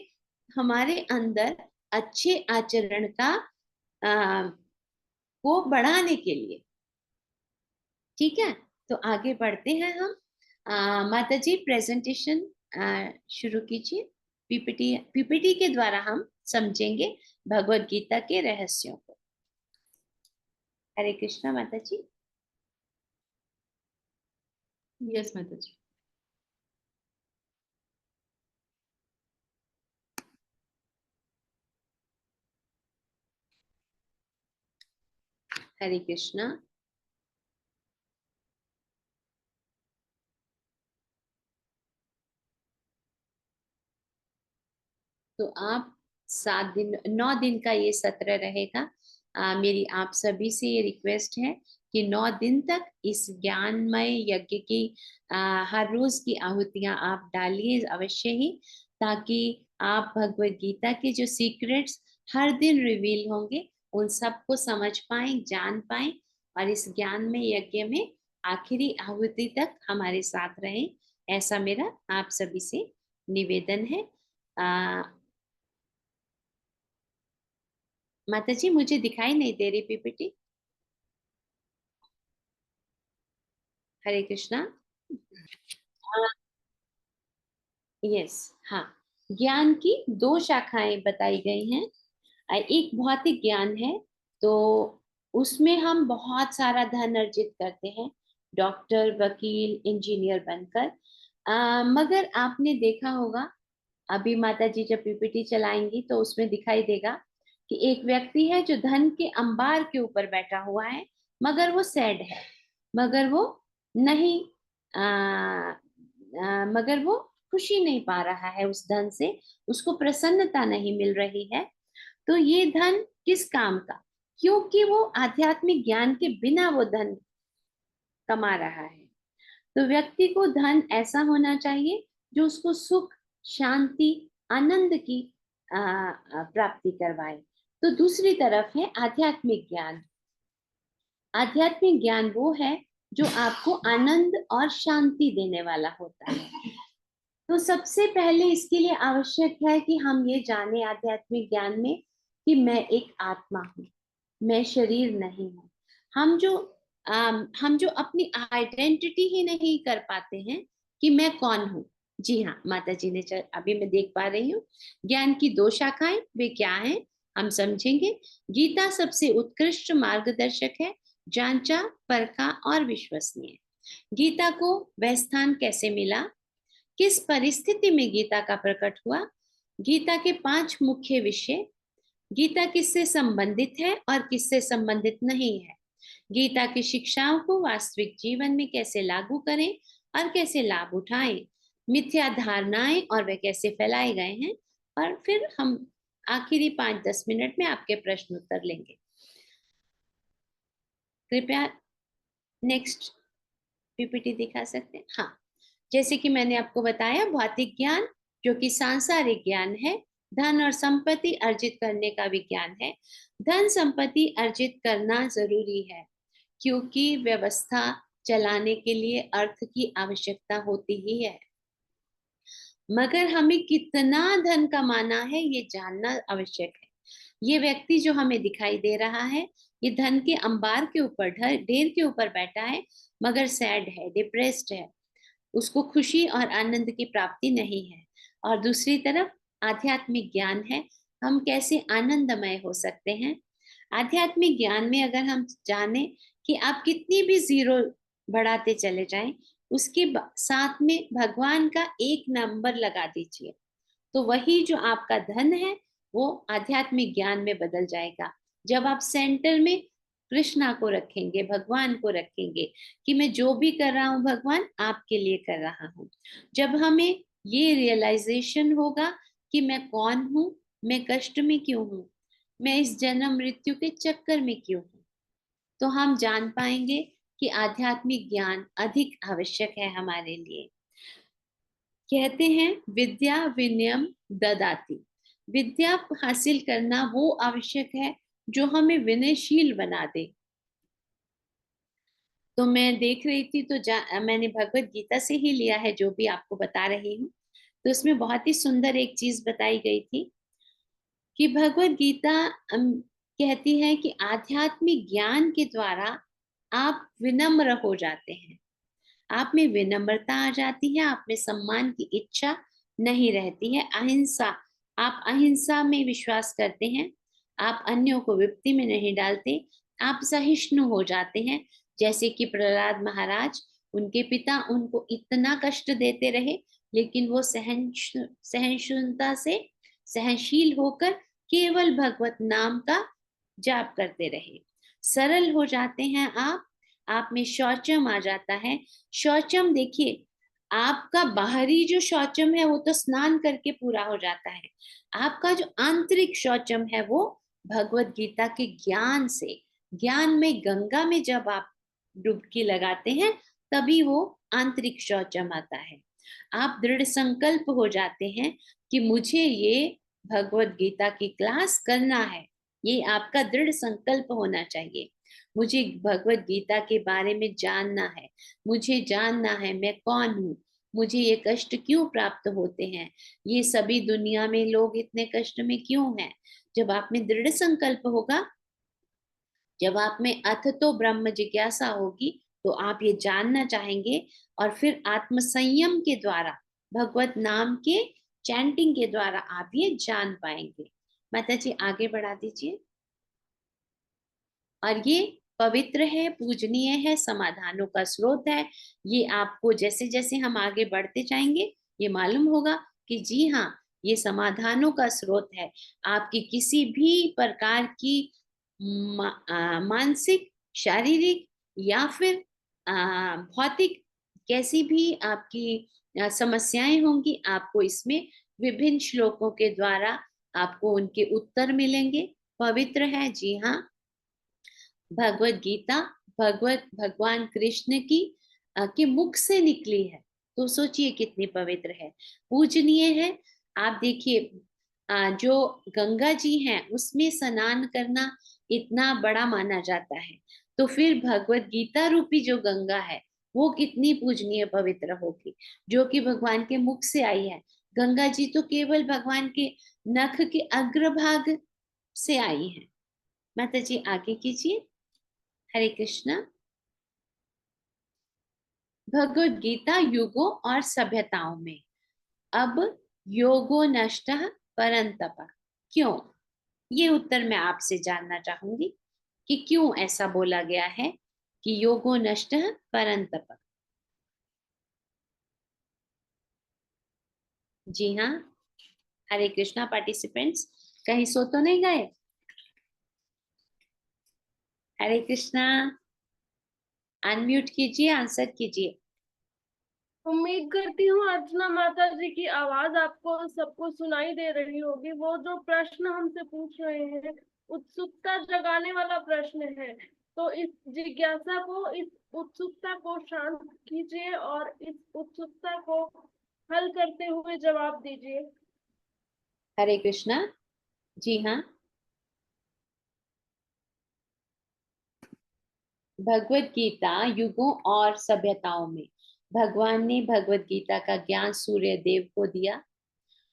हमारे अंदर अच्छे आचरण का को बढ़ाने के लिए। ठीक है, तो आगे बढ़ते हैं हम। माता जी प्रेजेंटेशन शुरू कीजिए। पीपीटी के द्वारा हम समझेंगे भगवत गीता के रहस्यों को। हरे कृष्णा माता जी। Yes, Mataji. हरे कृष्णा। तो आप 9 दिन का ये सत्र रहेगा। मेरी आप सभी से ये रिक्वेस्ट है कि 9 दिन तक इस ज्ञानमय यज्ञ की हर रोज की आहुतियां आप डालिए अवश्य ही, ताकि आप भगवत गीता के जो सीक्रेट्स हर दिन रिवील होंगे उन सबको समझ पाएं, जान पाएं, और इस ज्ञान में यज्ञ में आखिरी आहुति तक हमारे साथ रहें। ऐसा मेरा आप सभी से निवेदन है। माता जी मुझे दिखाई नहीं दे रही पीपीटी। हरे कृष्णा। यस, हाँ, ज्ञान की 2 शाखाएं बताई गई हैं। एक भौतिक ज्ञान है, तो उसमें हम बहुत सारा धन अर्जित करते हैं, डॉक्टर, वकील, इंजीनियर बनकर। मगर आपने देखा होगा, अभी माता जी जब पीपीटी चलाएंगी तो उसमें दिखाई देगा कि एक व्यक्ति है जो धन के अंबार के ऊपर बैठा हुआ है, मगर वो सैड है, मगर वो नहीं मगर वो खुशी नहीं पा रहा है उस धन से, उसको प्रसन्नता नहीं मिल रही है। तो ये धन किस काम का? क्योंकि वो आध्यात्मिक ज्ञान के बिना वो धन कमा रहा है। तो व्यक्ति को धन ऐसा होना चाहिए जो उसको सुख, शांति, आनंद की प्राप्ति करवाए। तो दूसरी तरफ है आध्यात्मिक ज्ञान। आध्यात्मिक ज्ञान वो है जो आपको आनंद और शांति देने वाला होता है। तो सबसे पहले इसके लिए आवश्यक है कि हम ये जाने आध्यात्मिक ज्ञान में कि मैं एक आत्मा हूँ, मैं शरीर नहीं हूँ। हम जो अपनी आइडेंटिटी ही नहीं कर पाते हैं कि मैं कौन हूँ। जी हाँ, माता जी ने अभी मैं देख पा रही हूँ ज्ञान की 2 शाखाएं, वे क्या हैं हम समझेंगे। गीता सबसे उत्कृष्ट मार्गदर्शक है, जांचा, परखा और विश्वसनीय। गीता को वह स्थान कैसे मिला, किस परिस्थिति में गीता का प्रकट हुआ, गीता के 5 मुख्य विषय, गीता किससे संबंधित है और किससे संबंधित नहीं है, गीता की शिक्षाओं को वास्तविक जीवन में कैसे लागू करें और कैसे लाभ उठाएं, मिथ्या धारणाएं और वे कैसे फैलाए गए हैं, और फिर हम आखिरी 5-10 मिनट में आपके प्रश्न उत्तर लेंगे। कृपया नेक्स्ट पीपीटी दिखा सकते हैं? हाँ, जैसे कि मैंने आपको बताया, भौतिक ज्ञान जो कि सांसारिक ज्ञान है, धन और संपत्ति अर्जित करने का विज्ञान है। धन संपत्ति अर्जित करना जरूरी है, क्योंकि व्यवस्था चलाने के लिए अर्थ की आवश्यकता होती ही है। मगर हमें कितना धन कमाना है ये जानना आवश्यक है। ये व्यक्ति जो हमें दिखाई दे रहा है, ये धन के अंबार के ऊपर, ढेर के ऊपर बैठा है, मगर सैड है, डिप्रेस्ड है, उसको खुशी और आनंद की प्राप्ति नहीं है। और दूसरी तरफ आध्यात्मिक ज्ञान है, हम कैसे आनंदमय हो सकते हैं। आध्यात्मिक ज्ञान में अगर हम जाने कि आप कितनी भी जीरो बढ़ाते चले जाएं, उसके साथ में भगवान का एक नंबर लगा दीजिए, तो वही जो आपका धन है वो आध्यात्मिक ज्ञान में बदल जाएगा। जब आप सेंटर में कृष्णा को रखेंगे, भगवान को रखेंगे कि मैं जो भी कर रहा हूँ भगवान आपके लिए कर रहा हूँ, जब हमें ये रियलाइजेशन होगा कि मैं कौन हूँ, मैं कष्ट में क्यों हूँ, मैं इस जन्म मृत्यु के चक्कर में क्यों हूँ, तो हम जान पाएंगे कि आध्यात्मिक ज्ञान अधिक आवश्यक है हमारे लिए। कहते हैं विद्या विनयम ददाति, विद्या हासिल करना वो आवश्यक है जो हमें विनयशील बना दे। तो मैं देख रही थी तो मैंने भगवत गीता से ही लिया है जो भी आपको बता रही हूँ। तो उसमें बहुत ही सुंदर एक चीज बताई गई थी कि भगवत गीता कहती है कि आध्यात्मिक ज्ञान के द्वारा आप विनम्र हो जाते हैं, आप में विनम्रता आ जाती है, आप में सम्मान की इच्छा नहीं रहती है। अहिंसा, आप अहिंसा में विश्वास करते हैं, आप अन्यों को विपत्ति में नहीं डालते, आप सहिष्णु हो जाते हैं। जैसे कि प्रहलाद महाराज, उनके पिता उनको इतना कष्ट देते रहे, लेकिन वो सहनशीलता से सहनशील होकर केवल भगवत नाम का जाप करते रहे। सरल हो जाते हैं आप में शौचम आ जाता है। शौचम देखिए, आपका बाहरी जो शौचम है वो तो स्नान करके पूरा हो जाता है। आपका जो आंतरिक शौचम है वो भगवत गीता के ज्ञान से, ज्ञान में गंगा में जब आप डुबकी लगाते हैं तभी वो आंतरिक शौचम आता है। आप दृढ़ संकल्प हो जाते हैं कि मुझे ये भगवत गीता की क्लास करना है। ये आपका दृढ़ संकल्प होना चाहिए। मुझे भगवत गीता के बारे में जानना है, मुझे जानना है मैं कौन हूँ, मुझे ये कष्ट क्यों प्राप्त होते हैं, ये सभी दुनिया में लोग इतने कष्ट में क्यों हैं। जब आप में दृढ़ संकल्प होगा, जब आप में अथ तो ब्रह्म जिज्ञासा होगी, तो आप ये जानना चाहेंगे और फिर आत्म संयम के द्वारा, भगवत नाम के चैंटिंग के द्वारा आप ये जान पाएंगे। माता जी आगे बढ़ा दीजिए। और ये पवित्र है, पूजनीय है, समाधानों का स्रोत है। ये आपको जैसे जैसे हम आगे बढ़ते जाएंगे ये मालूम होगा कि जी हाँ, ये समाधानों का स्रोत है। आपकी किसी भी प्रकार की मानसिक, शारीरिक या फिर भौतिक कैसी भी आपकी समस्याएं होंगी, आपको इसमें विभिन्न श्लोकों के द्वारा आपको उनके उत्तर मिलेंगे। पवित्र है, जी हाँ, भगवत गीता भगवान कृष्ण की के मुख से निकली है, तो सोचिए कितनी पवित्र है, पूजनीय है। आप देखिए जो गंगा जी हैं उसमें स्नान करना इतना बड़ा माना जाता है, तो फिर भगवत गीता रूपी जो गंगा है वो कितनी पूजनीय पवित्र होगी, जो कि भगवान के मुख से आई है। गंगा जी तो केवल भगवान के नख के अग्रभाग से आई है। माता जी आगे कीजिए। हरे कृष्णा। भगवत गीता युगों और सभ्यताओं में। अब योगो नष्टः परंतप। क्यों? ये उत्तर मैं आपसे जानना चाहूंगी कि क्यों ऐसा बोला गया है कि योगो नष्टः परंतप। जी हाँ, हरे कृष्णा पार्टिसिपेंट्स, कहीं सो तो नहीं गए? हरे कृष्णा, अनम्यूट कीजिए, आंसर कीजिए। उम्मीद करती हूँ अर्चना माता जी की आवाज आपको सबको सुनाई दे रही होगी। वो जो प्रश्न हमसे पूछ रहे हैं उत्सुकता जगाने वाला प्रश्न है, तो इस जिज्ञासा को, इस उत्सुकता को शांत कीजिए और इस उत्सुकता को हल करते हुए जवाब दीजिए। हरे कृष्णा, जी हाँ, भगवत गीता युगों और सभ्यताओं में। भगवान ने भगवत गीता का ज्ञान सूर्य देव को दिया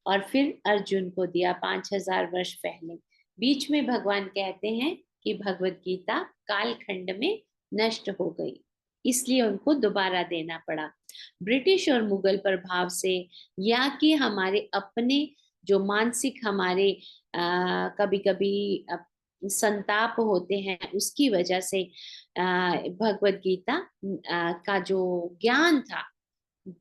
और फिर अर्जुन को दिया 5000 वर्ष पहले। बीच में भगवान कहते हैं कि भगवत गीता कालखंड में नष्ट हो गई, इसलिए उनको दोबारा देना पड़ा। ब्रिटिश और मुगल प्रभाव से, या कि हमारे अपने जो मानसिक हमारे कभी कभी संताप होते हैं, उसकी वजह से भगवत गीता का जो ज्ञान था,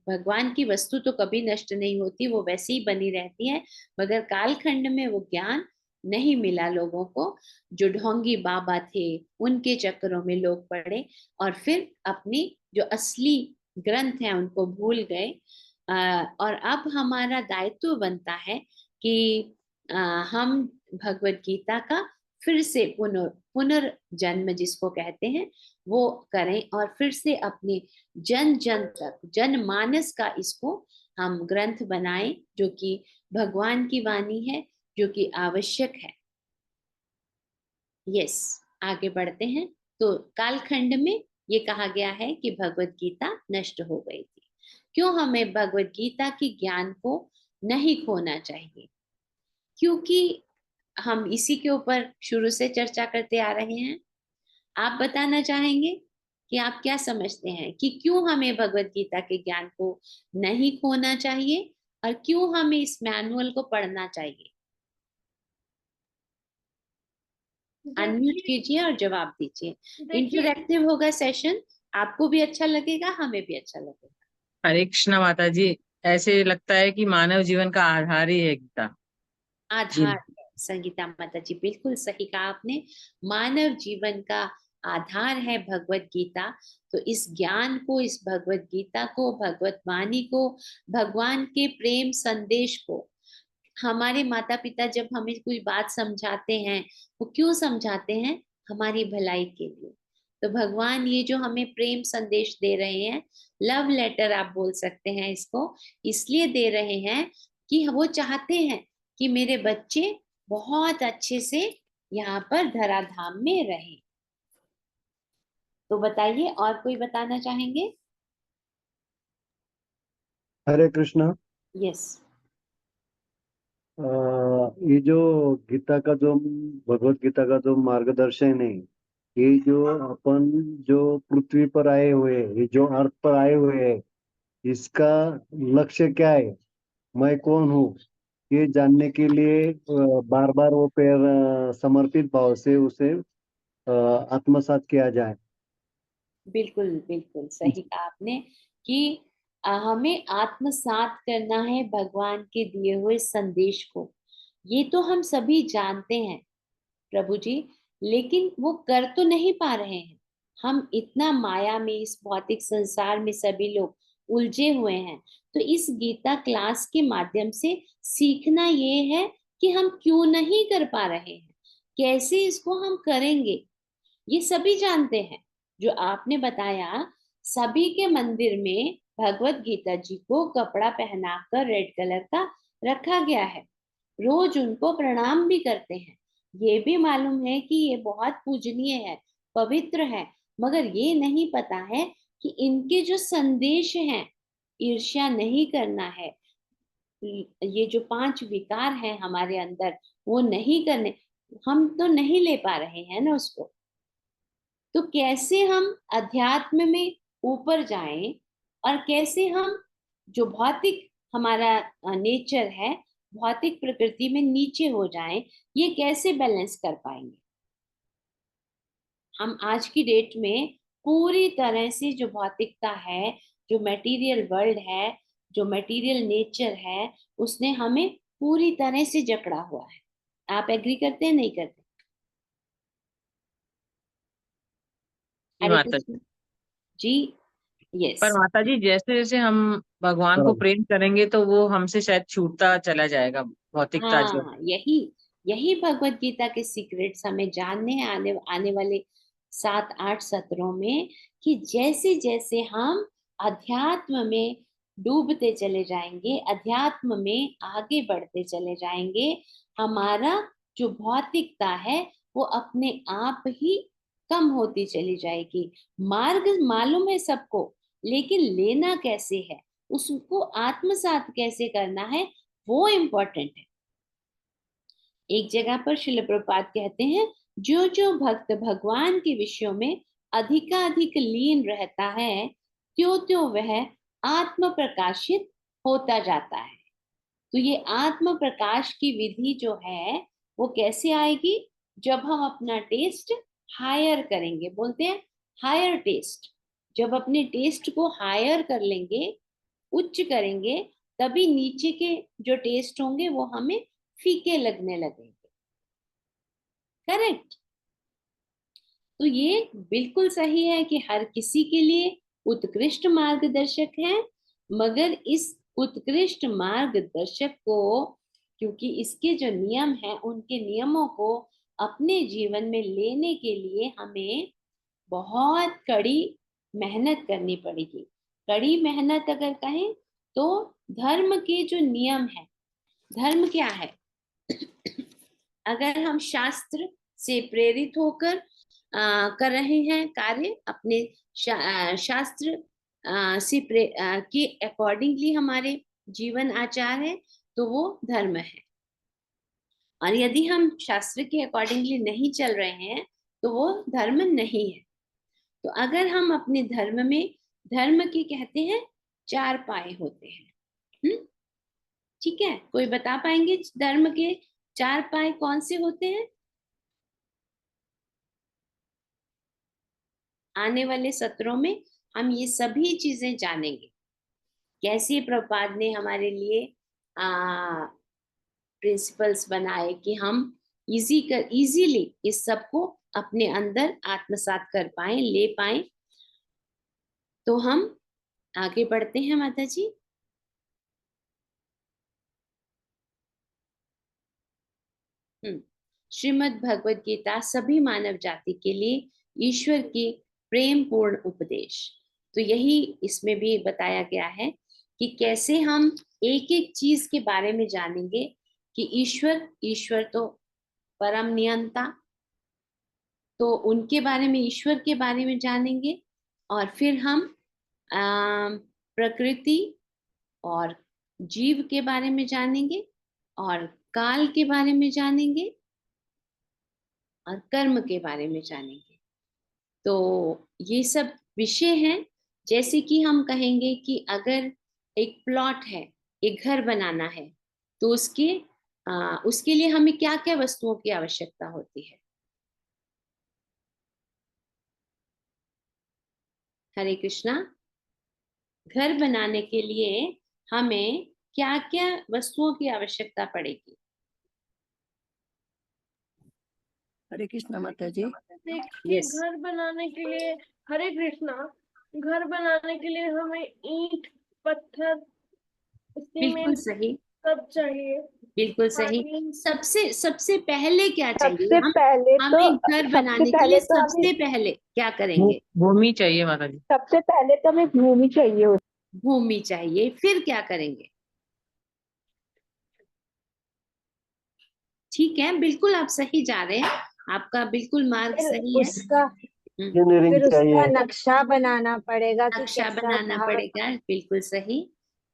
भगवान की वस्तु तो कभी नष्ट नहीं होती, वो वैसे ही बनी रहती है, मगर कालखंड में वो ज्ञान नहीं मिला लोगों को। जो ढोंगी बाबा थे उनके चक्करों में लोग पड़े और फिर अपनी जो असली ग्रंथ है उनको भूल गए। और अब हमारा दायित्व बनता है कि हम भगवत गीता का फिर से पुनर्जन्म जिसको कहते हैं वो करें और फिर से अपने जन जन तक, जनमानस का इसको हम ग्रंथ बनाएं, जो कि भगवान की वाणी है, जो कि आवश्यक है। यस, आगे बढ़ते हैं। तो कालखंड में ये कहा गया है कि भगवत गीता नष्ट हो गई थी। क्यों हमें भगवत गीता की ज्ञान को नहीं खोना चाहिए? क्योंकि हम इसी के ऊपर शुरू से चर्चा करते आ रहे हैं। आप बताना चाहेंगे कि आप क्या समझते हैं कि क्यों हमें भगवत गीता के ज्ञान को नहीं खोना चाहिए और क्यों हमें इस मैनुअल को पढ़ना चाहिए? अनम्यूट देखिए कीजिए और जवाब दीजिए। देखिए इंटरैक्टिव होगा सेशन, आपको भी अच्छा लगेगा, हमें भी अच्छा लगेगा। हरे कृष्णा माता जी। ऐसे लगता है कि मानव जीवन का आधार ही है गीता। जी। आधार है संगीता माता जी, बिल्कुल सही कहा आपने। मानव जीवन का आधार है भगवत गीता। तो इस ज्ञान को, इस भगवत गीता को, भगवत वाणी को, भगवान के प्रेम संदेश को, हमारे माता पिता जब हमें कोई बात समझाते हैं, वो क्यों समझाते हैं? हमारी भलाई के लिए। तो भगवान ये जो हमें प्रेम संदेश दे रहे हैं, लव लेटर आप बोल सकते हैं इसको, इसलिए दे रहे हैं कि वो चाहते हैं कि मेरे बच्चे बहुत अच्छे से यहाँ पर धराधाम में रहें। तो बताइए, और कोई बताना चाहेंगे? हरे कृष्णा। यस। ये जो गीता का जो भगवत गीता का जो मार्गदर्शन है, ये जो अपन जो पृथ्वी पर आए हुए हैं, ये जो अर्थ पर आए हुए हैं, इसका लक्ष्य क्या है, मैं कौन हूँ, ये जानने के लिए बार बार वो पैर समर्पित भाव से उसे आत्मसात किया जाए। बिल्कुल बिल्कुल सही कहा आपने कि हमें आत्मसात करना है भगवान के दिए हुए संदेश को। ये तो हम सभी जानते हैं प्रभु जी, लेकिन वो कर तो नहीं पा रहे हैं। हम इतना माया में, इस भौतिक संसार में सभी लोग उलझे हुए हैं। तो इस गीता क्लास के माध्यम से सीखना ये है कि हम क्यों नहीं कर पा रहे हैं, कैसे इसको हम करेंगे। ये सभी जानते हैं। जो आपने बताया, सभी के मंदिर में भगवत गीता जी को कपड़ा पहनाकर रेड कलर का रखा गया है। रोज उनको प्रणाम भी करते हैं। ये भी मालूम है कि ये बहुत पूजनीय है, पवित्र है। मगर ये नहीं पता है कि इनके जो संदेश हैं, ईर्ष्या नहीं करना है, ये जो 5 विकार हैं हमारे अंदर, वो नहीं करने, हम तो नहीं ले पा रहे हैं ना उसको। तो कैसे हम अध्यात्म में ऊपर जाएं, और कैसे हम जो भौतिक हमारा नेचर है, भौतिक प्रकृति में नीचे हो जाएं, ये कैसे बैलेंस कर पाएंगे? हम आज की डेट में पूरी तरह से जो भौतिकता है, जो मटेरियल वर्ल्ड है, जो मटेरियल नेचर है, उसने हमें पूरी तरह से जकड़ा हुआ है। आप एग्री करते हैं, नहीं करते? जी हरे माता जी। कृष्ण जी। यस। पर माता जी, जैसे जैसे हम भगवान को बराबर। प्रेम करेंगे तो वो हमसे शायद छूटता चला जाएगा, भौतिकता जो। हाँ, यही यही भगवत गीता के सीक्रेट्स हमें जानने हैं आने आने वाले 7-8 सत्रों में, कि जैसे जैसे हम अध्यात्म में डूबते चले जाएंगे, अध्यात्म में आगे बढ़ते चले जाएंगे, हमारा जो भौतिकता है वो अपने आप ही कम होती चली जाएगी। मार्ग मालूम है सबको, लेकिन लेना कैसे है, उसको आत्मसात कैसे करना है, वो इम्पोर्टेंट है। एक जगह पर श्रील प्रभुपाद कहते हैं, जो जो भक्त भगवान के विषयों में अधिकाधिक लीन रहता है, त्यों त्यों वह आत्म प्रकाशित होता जाता है। तो ये आत्म प्रकाश की विधि जो है, वो कैसे आएगी? जब हम अपना टेस्ट हायर करेंगे, बोलते हैं हायर टेस्ट। जब अपने टेस्ट को हायर कर लेंगे, उच्च करेंगे, तभी नीचे के जो टेस्ट होंगे वो हमें फीके लगने लगेंगे। करेक्ट? तो ये बिल्कुल सही है कि हर किसी के लिए उत्कृष्ट मार्गदर्शक है। मगर इस उत्कृष्ट मार्गदर्शक को, क्योंकि इसके जो नियम हैं, उनके नियमों को अपने जीवन में लेने के लिए हमें बहुत कड़ी मेहनत करनी पड़ेगी। कड़ी मेहनत अगर कहें तो धर्म के जो नियम है, धर्म क्या है? अगर हम शास्त्र से प्रेरित होकर कर रहे हैं कार्य, अपने शास्त्र के अकॉर्डिंगली हमारे जीवन आचार है, तो वो धर्म है। और यदि हम शास्त्र के अकॉर्डिंगली नहीं चल रहे हैं, तो वो धर्म नहीं है। तो अगर हम अपने धर्म में, धर्म के कहते हैं 4 पाए होते हैं। ठीक है, कोई बता पाएंगे धर्म के 4 पाए कौन से होते हैं? आने वाले सत्रों में हम ये सभी चीजें जानेंगे, कैसे प्रभुपाद ने हमारे लिए प्रिंसिपल्स बनाए कि हम इजीली इस सब को अपने अंदर आत्मसात कर पाए, ले पाए। तो हम आगे बढ़ते हैं माता जी। श्रीमद् भगवद गीता सभी मानव जाति के लिए ईश्वर की प्रेम पूर्ण उपदेश। तो यही इसमें भी बताया गया है कि कैसे हम एक एक चीज के बारे में जानेंगे कि ईश्वर तो परम नियंता, तो उनके बारे में, ईश्वर के बारे में जानेंगे। और फिर हम प्रकृति और जीव के बारे में जानेंगे, और काल के बारे में जानेंगे, और कर्म के बारे में जानेंगे। तो ये सब विषय हैं। जैसे कि हम कहेंगे कि अगर एक प्लॉट है, एक घर बनाना है, तो उसके लिए हमें क्या क्या वस्तुओं की आवश्यकता होती है। हरे कृष्णा। घर बनाने के लिए हमें क्या क्या वस्तुओं की आवश्यकता पड़ेगी। हरे कृष्णा माता जी। देखिए, Yes. घर बनाने के लिए, हरे कृष्णा, घर बनाने के लिए हमें ईंट, पत्थर, बिल्कुल सीमेंट सही, सब चाहिए। बिल्कुल सही। सबसे पहले क्या चाहिए? सबसे हम पहले हमें घर बनाने के लिए सबसे पहले क्या करेंगे? भूमि चाहिए माता जी। सबसे पहले तो हमें भूमि चाहिए। भूमि चाहिए। फिर क्या करेंगे? ठीक है, बिल्कुल आप सही जा रहे हैं, आपका बिल्कुल मार्ग फिर सही है। उसका इंजीनियरिंग फिर उसका चाहिए। नक्शा बनाना पड़ेगा कि नक्शा कैसा बनाना कहाँ पड़ेगा, बिल्कुल सही।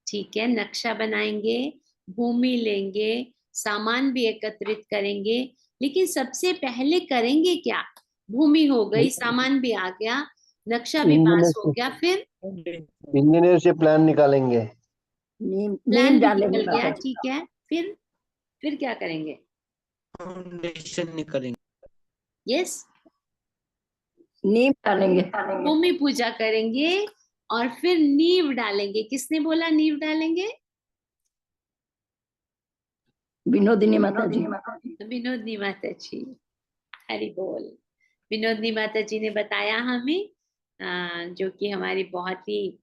ठीक है, नक्शा बनाएंगे, भूमि लेंगे, सामान भी एकत्रित करेंगे। लेकिन सबसे पहले करेंगे क्या? भूमि हो गई, सामान भी आ गया, नक्शा भी पास हो गया, फिर इंजीनियर से प्लान निकालेंगे। नीम प्लान भी डालेंगे निकल गया। माता जी। ठीक है, फिर क्या करेंगे? फाउंडेशन निकलेंगे। यस, नीम डालेंगे। भूमि पूजा करेंगे और फिर नींव डालेंगे। किसने बोला नींव डालेंगे? विनोदिनी माता जी। विनोदनी माता जी। हरि बोल। विनोदनी माता जी ने बताया हमें, जो कि हमारी बहुत ही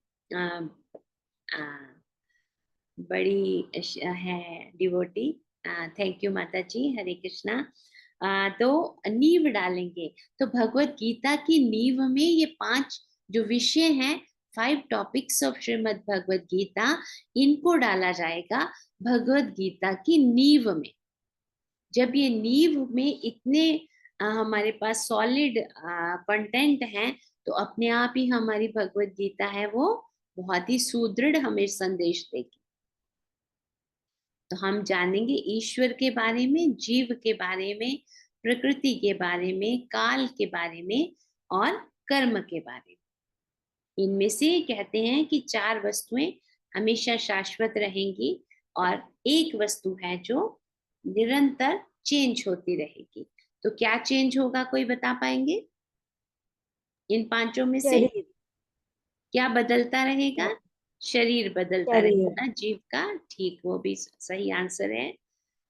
बड़ी है डिवोटी। थैंक यू माता जी। हरे कृष्णा। तो नींव डालेंगे। तो भगवत गीता की नींव में ये 5 जो विषय हैं, 5 टॉपिक्स ऑफ श्रीमद् भगवत गीता, इनको डाला जाएगा भगवत गीता की नींव में। जब ये नींव में इतने हमारे पास सॉलिड कंटेंट हैं, तो अपने आप ही हमारी भगवत गीता है वो बहुत ही सुदृढ़ हमें संदेश देगी। तो हम जानेंगे ईश्वर के बारे में, जीव के बारे में, प्रकृति के बारे में, काल के बारे में और कर्म के बारे में। इनमें से कहते हैं कि 4 वस्तुएं हमेशा शाश्वत रहेंगी और एक वस्तु है जो निरंतर चेंज होती रहेगी। तो क्या चेंज होगा, कोई बता पाएंगे? इन 5 में से शरीर क्या बदलता रहेगा? शरीर बदलता शरीर रहेगा जीव का। ठीक, वो भी सही आंसर है।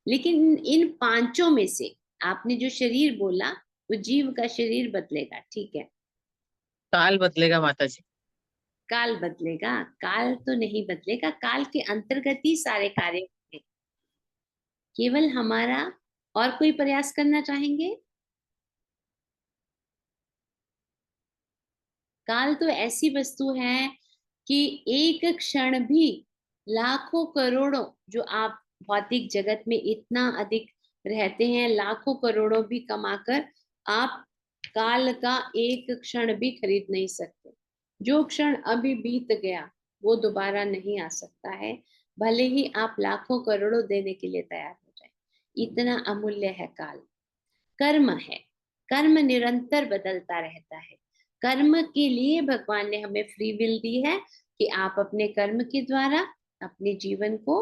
लेकिन इन 5 में से आपने जो शरीर बोला, वो जीव का शरीर बदलेगा। ठीक है, काल बदलेगा माता जी। काल बदलेगा? काल तो नहीं बदलेगा, काल के अंतर्गत ही सारे कार्य होंगे। केवल हमारा, और कोई प्रयास करना चाहेंगे? काल तो ऐसी वस्तु है कि एक क्षण भी लाखों करोड़ों, जो आप भौतिक जगत में इतना अधिक रहते हैं, लाखों करोड़ों भी कमाकर आप काल का एक क्षण भी खरीद नहीं सकते। जो क्षण अभी बीत गया वो दोबारा नहीं आ सकता है, भले ही आप लाखों करोड़ों देने के लिए तैयार हो जाए, इतना अमूल्य है काल। कर्म है, कर्म निरंतर बदलता रहता है। कर्म के लिए भगवान ने हमें फ्री विल दी है कि आप अपने कर्म के द्वारा अपने जीवन को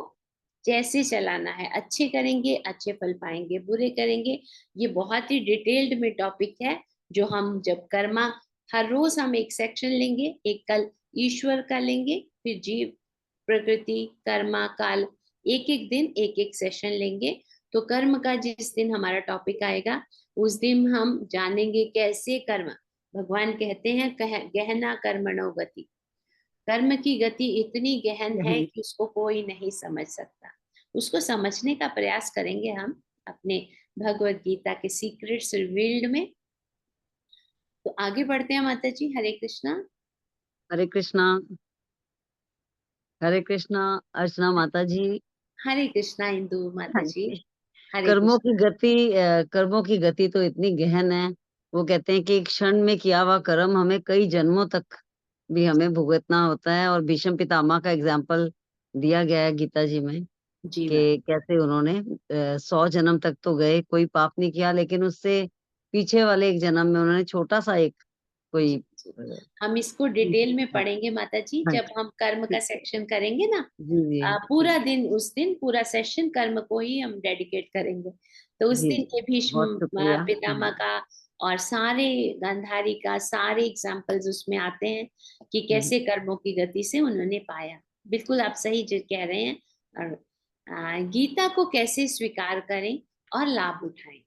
जैसे चलाना है, अच्छे करेंगे अच्छे फल पाएंगे, बुरे करेंगे। ये बहुत ही डिटेल्ड में टॉपिक है, जो हम जब कर्मा हर रोज हम एक सेक्शन लेंगे, एक कल ईश्वर का लेंगे, फिर जीव, प्रकृति, कर्मा, काल, एक एक दिन एक एक सेशन लेंगे। तो कर्म का जिस दिन हमारा टॉपिक आएगा उस दिन हम जानेंगे कैसे कर्म, भगवान कहते हैं गहना कर्मणो गति, कर्म की गति इतनी गहन है कि उसको कोई नहीं समझ सकता। उसको समझने का प्रयास करेंगे हम अपने भगवत गीता के सीक्रेट्स रिवील्ड में। तो आगे बढ़ते हैं माता जी। हरे कृष्णा। हरे कृष्णा। हरे कृष्णा अर्चना माता जी। हरे कृष्णा इंदु माता जी। हरे कर्मों कृष्णा। की गति कर्मों की गति तो इतनी गहन है। वो कहते हैं कि एक क्षण में किया हुआ कर्म हमें कई जन्मों तक भी हमें भुगतना होता है। और भीष्म पितामह का एग्जाम्पल दिया गया है गीता जी में जी कि कैसे उन्होंने 100 जन्म तक तो गए, कोई पाप नहीं किया, लेकिन उससे पीछे वाले एक जन्म में उन्होंने छोटा सा एक कोई हम इसको डिटेल में पढ़ेंगे माता जी हाँ जब हम कर्म का सेक्शन करेंगे ना। जी जी पूरा दिन, उस दिन पूरा सेशन कर्म को ही हम डेडिकेट करेंगे। तो उस जी दिन ये भीष्म बहुत शुक्रिया। पितामह का और सारे गांधारी का सारे एग्जाम्पल्स उसमें आते हैं कि कैसे कर्मों की गति से उन्होंने पाया। बिल्कुल आप सही कह रहे हैं। और गीता को कैसे स्वीकार करें और लाभ उठाएं,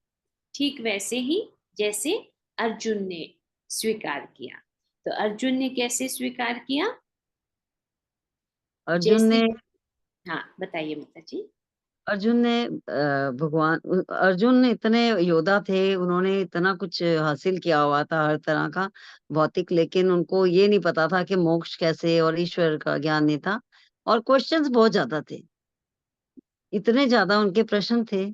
ठीक वैसे ही जैसे अर्जुन ने स्वीकार किया। तो अर्जुन ने कैसे स्वीकार किया? अर्जुन ने हाँ बताइए माता जी। अर्जुन ने अर्जुन इतने योद्धा थे, उन्होंने इतना कुछ हासिल किया हुआ था हर तरह का भौतिक, लेकिन उनको ये नहीं पता था कि मोक्ष कैसे, और ईश्वर का ज्ञान नहीं था। और क्वेश्चंस बहुत ज्यादा थे, इतने ज्यादा उनके प्रश्न थे।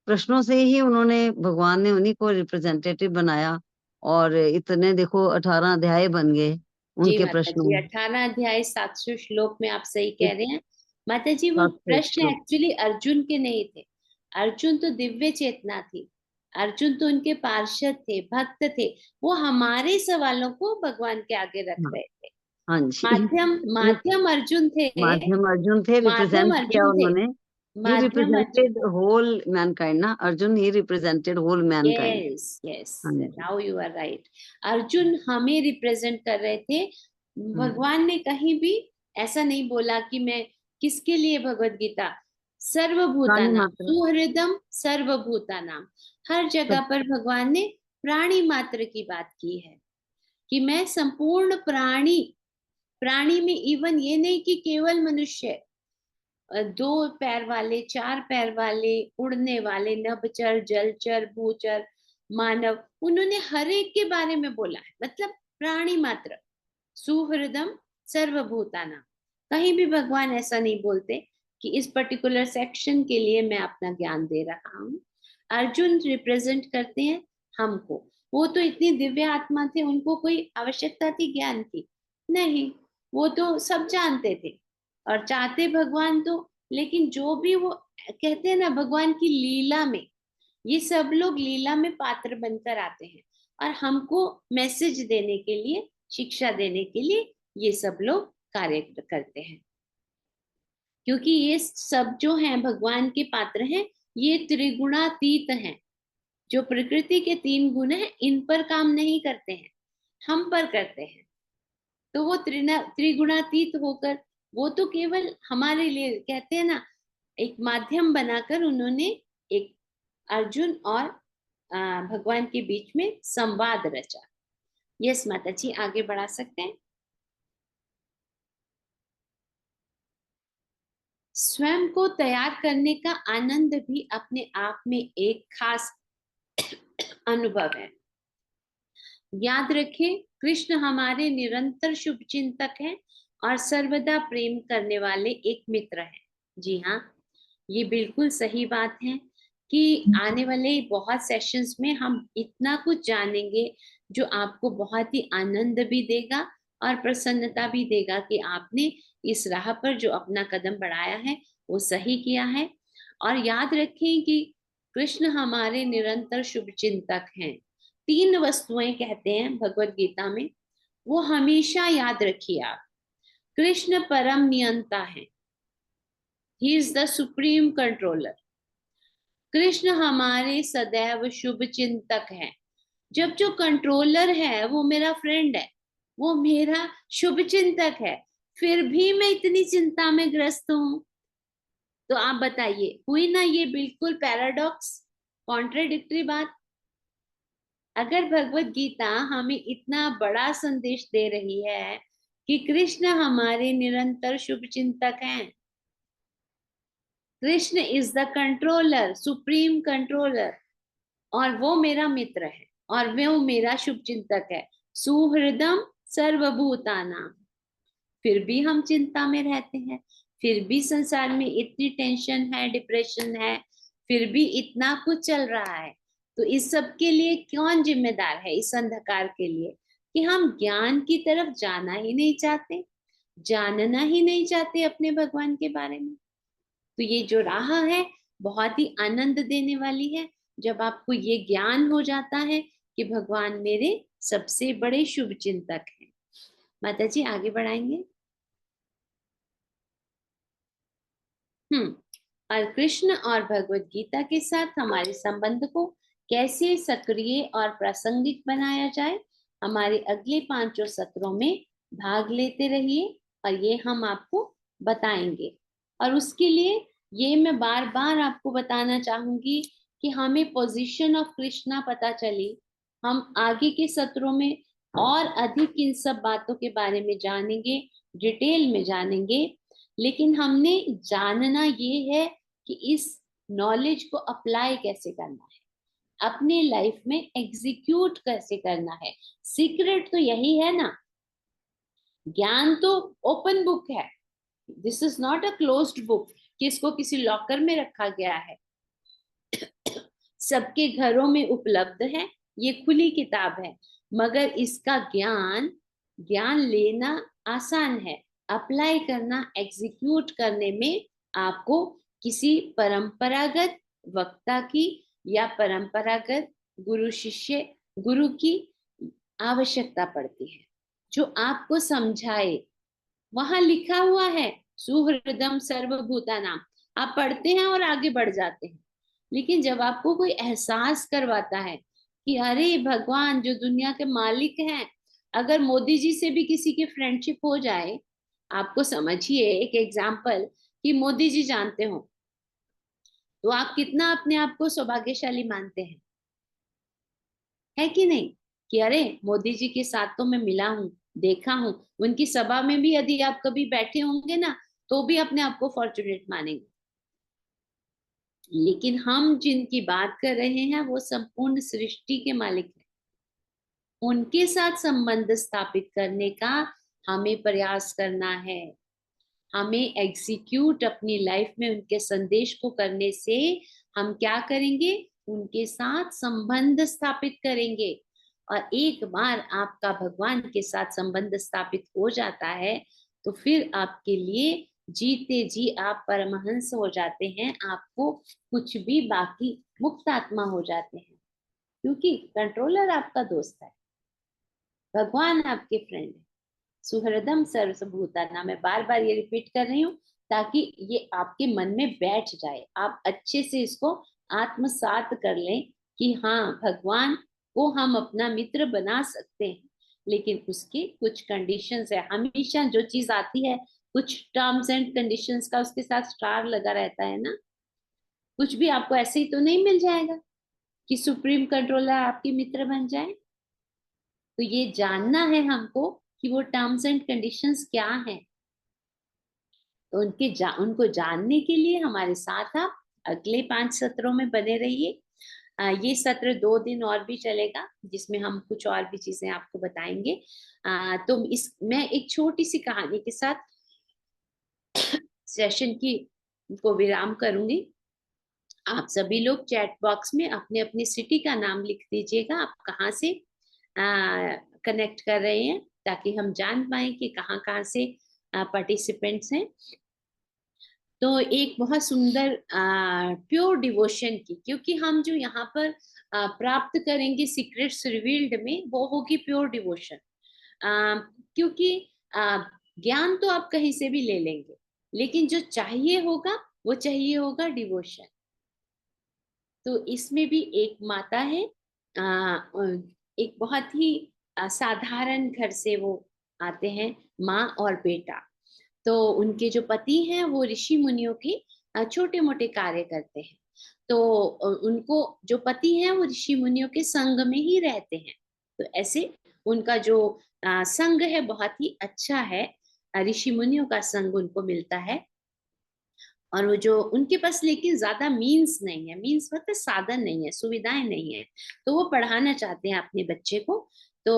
प्रश्नों से ही उन्होंने, भगवान ने उन्हीं को रिप्रेजेंटेटिव बनाया। और इतने देखो 18 अध्याय बन गए जी उनके माता प्रश्नों जी, में। 18 अध्याय 700 श्लोक में आप सही कह रहे हैं माता जी। वो 700 प्रश्न श्लोक। एक्चुअली अर्जुन के नहीं थे। अर्जुन तो दिव्य चेतना थी, अर्जुन तो उनके पार्षद थे, भक्त थे। वो हमारे सवालों को भगवान के आगे रख हाँ रहे थे। हाँ जी। माध्यम अर्जुन थे। माध्यम अर्जुन थे, माध्यम रिप्रेजेंट किया अर्जुन थे। उन्होंने। ही माध्यम अर्जुन रिप्रेजेंटेड होल मैनकाइंड ना, अर्जुन ही represented whole mankind. Yes yes, हाँ जी now you are right. Arjun हमें रिप्रेजेंट कर रहे थे। भगवान ने कहीं भी ऐसा नहीं बोला कि मैं किसके लिए भगवत गीता, प्राणी सर्वभूतानाम मात्र। सुहृदम सर्वभूतानाम, हर जगह पर भगवान ने प्राणी मात्र की बात की है कि मैं संपूर्ण प्राणी में, इवन ये नहीं कि केवल मनुष्य, 2 पैर वाले, 4 पैर वाले, उड़ने वाले, नभचर, जलचर, भूचर, मानव, उन्होंने हर एक के बारे में बोला है। मतलब प्राणी मात्र, सुहृदम सर्वभूतानां। कहीं भी भगवान ऐसा नहीं बोलते कि इस पर्टिकुलर सेक्शन के लिए मैं अपना ज्ञान दे रहा हूँ। अर्जुन रिप्रेजेंट करते हैं हमको। वो तो इतनी दिव्य आत्मा थे, उनको कोई आवश्यकता थी ज्ञान की? नहीं, वो तो सब जानते थे और चाहते भगवान तो। लेकिन जो भी वो कहते हैं ना, भगवान की लीला में ये सब लोग लीला में पात्र बनकर आते हैं और हमको मैसेज देने के लिए, शिक्षा देने के लिए ये सब लोग कार्य करते हैं। क्योंकि ये सब जो हैं भगवान के पात्र हैं, ये त्रिगुणातीत हैं। जो प्रकृति के 3 गुण हैं इन पर काम नहीं करते हैं, हम पर करते हैं। तो वो त्रिगुणातीत होकर, वो तो केवल हमारे लिए कहते हैं ना, एक माध्यम बनाकर उन्होंने एक अर्जुन और भगवान के बीच में संवाद रचा। यस माता जी, आगे बढ़ा सकते हैं। स्वयं को तैयार करने का आनंद भी अपने आप में एक खास अनुभव है। याद रखें, कृष्ण हमारे निरंतर शुभ चिंतक हैं और सर्वदा प्रेम करने वाले एक मित्र हैं। जी हाँ, ये बिल्कुल सही बात है कि आने वाले बहुत सेशंस में हम इतना कुछ जानेंगे जो आपको बहुत ही आनंद भी देगा और प्रसन्नता भी देगा कि आपने इस राह पर जो अपना कदम बढ़ाया है वो सही किया है। और याद रखें कि कृष्ण हमारे निरंतर शुभ चिंतक हैं। 3 वस्तुएं कहते हैं भगवत गीता में, वो हमेशा याद रखिए आप। कृष्ण परम नियंता है, he is the supreme controller. Krishna हमारे सदैव शुभ चिंतक हैं, जब जो कंट्रोलर है वो मेरा फ्रेंड है, वो मेरा शुभ चिंतक है, फिर भी मैं इतनी चिंता में ग्रस्त हूं। तो आप बताइए, हुई ना ये बिल्कुल पैराडॉक्स, कॉन्ट्राडिक्टरी बात। अगर भगवत गीता हमें इतना बड़ा संदेश दे रही है कि कृष्ण हमारे निरंतर शुभ चिंतक हैं, Krishna is the controller, supreme controller, और वो मेरा मित्र है और वो मेरा शुभ चिंतक है, सुहृदम सर्वभूतानां, फिर भी हम चिंता में रहते हैं, फिर भी संसार में इतनी टेंशन है, डिप्रेशन है, फिर भी इतना कुछ चल रहा है। तो इस सब के लिए कौन जिम्मेदार है? इस अंधकार के लिए कि हम ज्ञान की तरफ जाना ही नहीं चाहते, जानना ही नहीं चाहते अपने भगवान के बारे में। तो ये जो राह है बहुत ही आनंद देने वाली है, जब आपको ये ज्ञान हो जाता है कि भगवान मेरे सबसे बड़े शुभ चिंतक हैं। माता जी आगे बढ़ाएंगे। और कृष्ण और भगवत गीता के साथ हमारे संबंध को कैसे सक्रिय और प्रासंगिक बनाया जाए, हमारे अगले 5 सत्रों में भाग लेते रहिए और ये हम आपको बताएंगे। और उसके लिए ये मैं बार बार आपको बताना चाहूंगी कि हमें पोजीशन ऑफ कृष्णा पता चली, हम आगे के सत्रों में और अधिक इन सब बातों के बारे में जानेंगे, डिटेल में जानेंगे। लेकिन हमने जानना ये है कि इस नॉलेज को अप्लाई कैसे करना है, अपने लाइफ में एग्जीक्यूट कैसे करना है। सीक्रेट तो यही है ना, ज्ञान तो ओपन बुक है, this is not a closed book कि इसको किसी लॉकर में रखा गया है, सबके घरों में उपलब्ध है, ये खुली किताब है। मगर इसका ज्ञान लेना आसान है, अप्लाई करना, एग्जीक्यूट करने में आपको किसी परंपरागत वक्ता की या परंपरागत गुरु की आवश्यकता पड़ती है, जो आपको समझाए। वहां लिखा हुआ है सुहृदम सर्वभूतानां, आप पढ़ते हैं और आगे बढ़ जाते हैं। लेकिन जब आपको कोई एहसास करवाता है कि अरे भगवान जो दुनिया के मालिक हैं, अगर मोदी जी से भी किसी की फ्रेंडशिप हो जाए, आपको समझिए एक एग्जाम्पल कि मोदी जी जानते हो तो आप कितना अपने आप को सौभाग्यशाली मानते हैं, है कि नहीं? कि अरे मोदी जी के साथ तो मैं मिला हूं, देखा हूं, उनकी सभा में भी यदि आप कभी बैठे होंगे ना तो भी अपने आप को फॉर्चुनेट मानेंगे। लेकिन हम जिनकी बात कर रहे हैं वो संपूर्ण सृष्टि के मालिक हैं, उनके साथ संबंध स्थापित करने का हमें प्रयास करना है। हमें एग्जीक्यूट अपनी लाइफ में उनके संदेश को करने से हम क्या करेंगे? उनके साथ संबंध स्थापित करेंगे। और एक बार आपका भगवान के साथ संबंध स्थापित हो जाता है तो फिर आपके लिए जीते जी आप परमहंस हो जाते हैं, आपको कुछ भी बाकी मुक्त आत्मा हो जाते हैं, क्योंकि कंट्रोलर आपका दोस्त है, भगवान आपके फ्रेंड है। सुहृदम सर्वभूतानां, मैं बार बार ये रिपीट कर रही हूँ ताकि ये आपके मन में बैठ जाए, आप अच्छे से इसको आत्मसात कर लें कि हाँ भगवान को हम अपना मित्र बना सकते हैं, लेकिन उसके कुछ कंडीशंस है। हमेशा जो चीज आती है कुछ टर्म्स एंड कंडीशंस का उसके साथ स्टार लगा रहता है ना, कुछ भी आपको ऐसे ही तो नहीं मिल जाएगा कि सुप्रीम कंट्रोलर आपके मित्र बन जाए। तो ये जानना है हमको कि वो टर्म्स एंड कंडीशंस क्या हैं। तो उनको जानने के लिए हमारे साथ आप अगले 5 सत्रों में बने रहिए। ये सत्र 2 दिन और भी चलेगा जिसमें हम कुछ और भी चीजें आपको बताएंगे। तो मैं एक छोटी सी कहानी के साथ सेशन को विराम करूंगी। आप सभी लोग चैट बॉक्स में अपने अपनी सिटी का नाम लिख दीजिएगा, आप कहाँ से कनेक्ट कर रहे हैं, ताकि हम जान पाए कि कहाँ कहाँ से पार्टिसिपेंट्स हैं। तो एक बहुत सुंदर प्योर डिवोशन की, क्योंकि हम जो यहाँ पर प्राप्त करेंगे सीक्रेट्स रिवील्ड में, वो होगी प्योर डिवोशन। क्योंकि ज्ञान तो आप कहीं से भी ले लेंगे, लेकिन जो चाहिए होगा वो चाहिए होगा डिवोशन। तो इसमें भी एक माता है एक बहुत ही साधारण घर से वो आते हैं, माँ और बेटा। तो उनके जो पति हैं वो ऋषि मुनियों के छोटे मोटे कार्य करते हैं। तो उनको जो पति हैं वो ऋषि मुनियों के संग में ही रहते हैं। तो ऐसे उनका जो संग है बहुत ही अच्छा है, ऋषि मुनियों का संग उनको मिलता है। और वो जो उनके पास लेकिन ज्यादा मीन्स नहीं है, मीन्स मतलब साधन नहीं है, सुविधाएं नहीं है। तो वो पढ़ाना चाहते हैं अपने बच्चे को। तो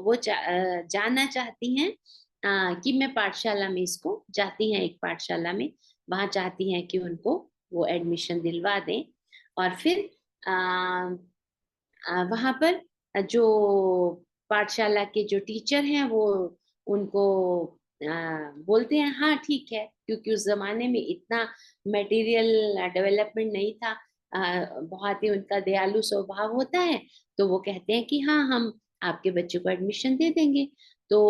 वो जानना चाहती हैं कि मैं पाठशाला में इसको जाती हैं, एक पाठशाला में वहां चाहती हैं कि उनको वो एडमिशन दिलवा दें। और फिर वहां पर जो पाठशाला के जो टीचर हैं वो उनको बोलते हैं हाँ ठीक है, क्योंकि उस जमाने में इतना मटेरियल डेवलपमेंट नहीं था। बहुत ही उनका दयालु स्वभाव होता है। तो वो कहते हैं कि हाँ हम आपके बच्चे को एडमिशन दे देंगे। तो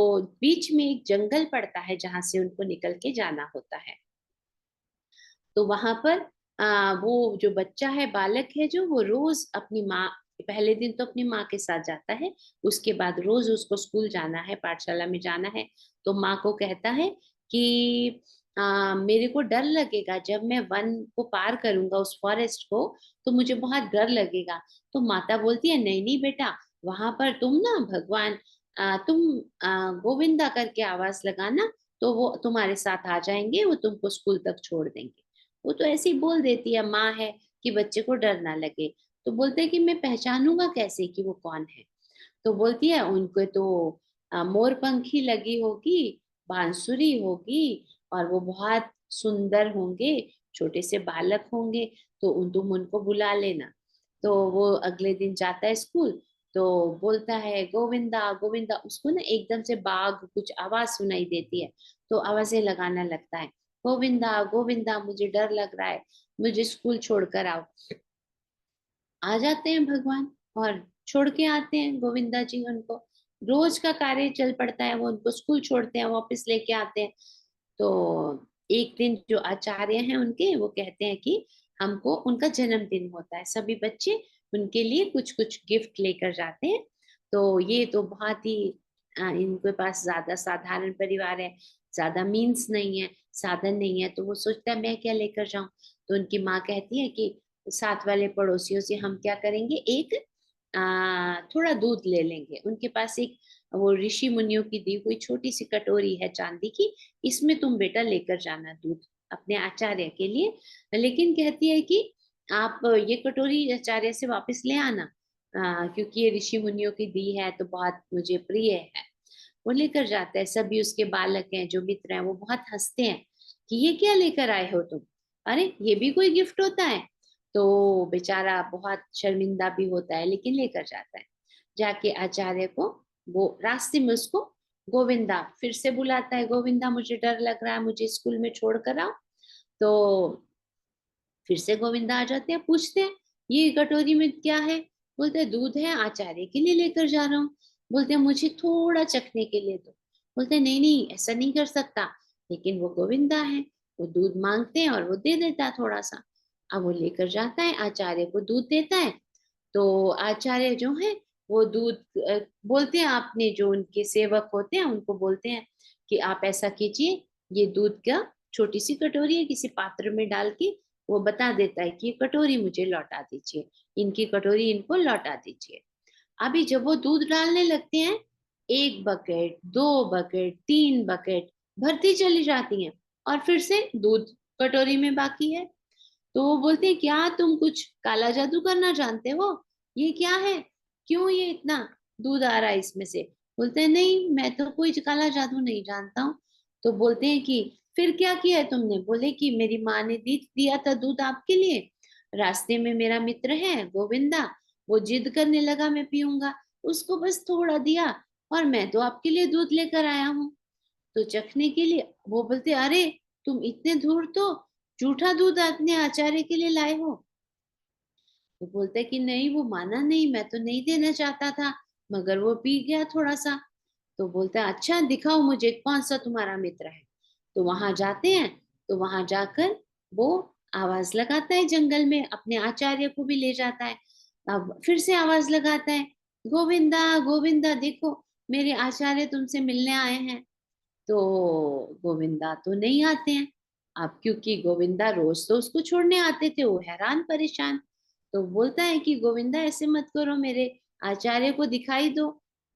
बीच में एक जंगल पड़ता है जहां से उनको निकल के जाना होता है। तो वहां पर वो जो बच्चा है, बालक है जो, वो रोज अपनी माँ, पहले दिन तो अपनी माँ के साथ जाता है, उसके बाद रोज उसको स्कूल जाना है, पाठशाला में जाना है। तो माँ को कहता है कि मेरे को डर लगेगा जब मैं वन को पार करूंगा, उस फॉरेस्ट को, तो मुझे बहुत डर लगेगा। तो माता बोलती है नहीं नहीं बेटा, वहां पर तुम ना भगवान तुम गोविंदा करके आवाज लगाना, तो वो तुम्हारे साथ आ जाएंगे, वो तुमको स्कूल तक छोड़ देंगे। वो तो ऐसे ही बोल देती है, माँ है, कि बच्चे को डर ना लगे। तो बोलते हैं कि मैं पहचानूंगा कैसे कि वो कौन है। तो बोलती है उनको तो मोर पंखी लगी होगी, बांसुरी होगी, और वो बहुत सुंदर होंगे, छोटे से बालक होंगे, तो तुम उनको बुला लेना। तो वो अगले दिन जाता है स्कूल। तो बोलता है गोविंदा गोविंदा, उसको ना एकदम से बाघ कुछ आवाज सुनाई देती है। तो आवाजें लगाना लगता है, गोविंदा गोविंदा मुझे डर लग रहा है, मुझे स्कूल छोड़कर आओ। आ जाते हैं भगवान और छोड़ के आते हैं गोविंदा जी उनको। रोज का कार्य चल पड़ता है, वो उनको स्कूल छोड़ते हैं, वापस लेके आते हैं। तो एक दिन जो आचार्य हैं उनके, वो कहते हैं कि हमको, उनका जन्मदिन होता है, सभी बच्चे उनके लिए कुछ कुछ गिफ्ट लेकर जाते हैं। तो ये तो बहुत ही इनके पास ज्यादा साधारण परिवार है, ज्यादा मीन्स नहीं है, साधन नहीं है। तो वो सोचता है मैं क्या लेकर जाऊं। तो उनकी माँ कहती है कि साथ वाले पड़ोसियों से हम क्या करेंगे, एक थोड़ा दूध ले लेंगे। उनके पास एक वो ऋषि मुनियों की दी हुई छोटी सी कटोरी है चांदी की, इसमें तुम बेटा लेकर जाना दूध अपने आचार्य के लिए। लेकिन कहती है कि आप ये कटोरी आचार्य से वापस ले आना, क्योंकि ये ऋषि मुनियों की दी है तो बहुत मुझे प्रिय है। वो लेकर जाता है। सभी उसके बालक हैं जो मित्र हैं वो बहुत हंसते हैं कि ये क्या लेकर आए हो तुम, अरे ये भी कोई गिफ्ट होता है। तो बेचारा बहुत शर्मिंदा भी होता है, लेकिन लेकर जाता है। जाके आचार्य को वो रास्ते में उसको गोविंदा फिर से बुलाता है, गोविंदा मुझे डर लग रहा है, मुझे स्कूल में छोड़ कर आओ। तो फिर से गोविंदा आ जाते हैं, पूछते हैं ये कटोरी में क्या है। बोलते हैं दूध है, आचार्य के लिए लेकर जा रहा हूँ। बोलते हैं मुझे थोड़ा चखने के लिए दो। बोलते हैं नहीं नहीं ऐसा नहीं कर सकता। लेकिन वो गोविंदा है, वो दूध मांगते हैं और वो दे देता है थोड़ा सा। अब वो लेकर जाता है, आचार्य को दूध देता है। तो आचार्य जो है वो दूध बोलते हैं, आपने जो उनके सेवक होते हैं उनको बोलते हैं कि आप ऐसा कीजिए, ये दूध का छोटी सी कटोरी है, किसी पात्र में डाल के वो बता देता है कि ये कटोरी मुझे लौटा दीजिए, इनकी कटोरी इनको लौटा दीजिए। अभी जब वो दूध डालने लगते हैं, 1 बकेट 2 बकेट 3 बकेट भरती चली जाती हैं, और फिर से दूध कटोरी में बाकी है। तो वो बोलते हैं क्या तुम कुछ काला जादू करना जानते हो, ये क्या है, क्यों ये इतना दूध आ रहा है इसमें से। बोलते हैं नहीं मैं तो कोई काला जादू नहीं जानता हूँ। तो बोलते हैं कि फिर क्या किया है तुमने। बोले कि मेरी माँ ने दिया था दूध आपके लिए, रास्ते में मेरा मित्र है गोविंदा, वो जिद करने लगा मैं पीऊंगा, उसको बस थोड़ा दिया, और मैं तो आपके लिए दूध लेकर आया हूँ तो चखने के लिए। वो बोलते अरे तुम इतने दूर तो जूठा दूध अपने आचार्य के लिए लाए हो। वो बोलते कि नहीं वो माना नहीं, मैं तो नहीं देना चाहता था, मगर वो पी गया थोड़ा सा। तो बोलता है अच्छा दिखाओ मुझे कौन सा तुम्हारा मित्र है। तो वहां जाते हैं। तो वहां जाकर वो आवाज लगाता है जंगल में, अपने आचार्य को भी ले जाता है। अब फिर से आवाज लगाता है गोविंदा गोविंदा देखो मेरे आचार्य तुमसे मिलने आए हैं। तो गोविंदा तो नहीं आते हैं अब, क्योंकि गोविंदा रोज तो उसको छोड़ने आते थे, वो हैरान परेशान। तो बोलता है कि गोविंदा ऐसे मत करो, मेरे आचार्य को दिखाई दो।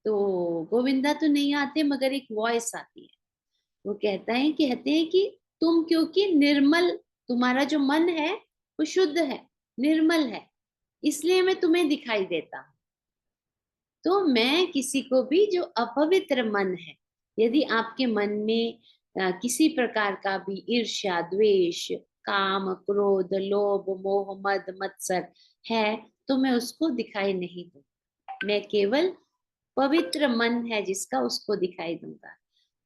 तो गोविंदा तो नहीं आते, मगर एक वॉइस आती है। वो कहते हैं कि तुम क्योंकि निर्मल, तुम्हारा जो मन है वो शुद्ध है, निर्मल है, इसलिए मैं तुम्हें दिखाई देता हूँ। तो मैं किसी को भी जो अपवित्र मन है, यदि आपके मन में किसी प्रकार का भी ईर्ष्या, द्वेष, काम, क्रोध, लोभ, मोह, मद, मत्सर है, तो मैं उसको दिखाई नहीं दूं। मैं केवल पवित्र मन है जिसका, उसको दिखाई दूंगा।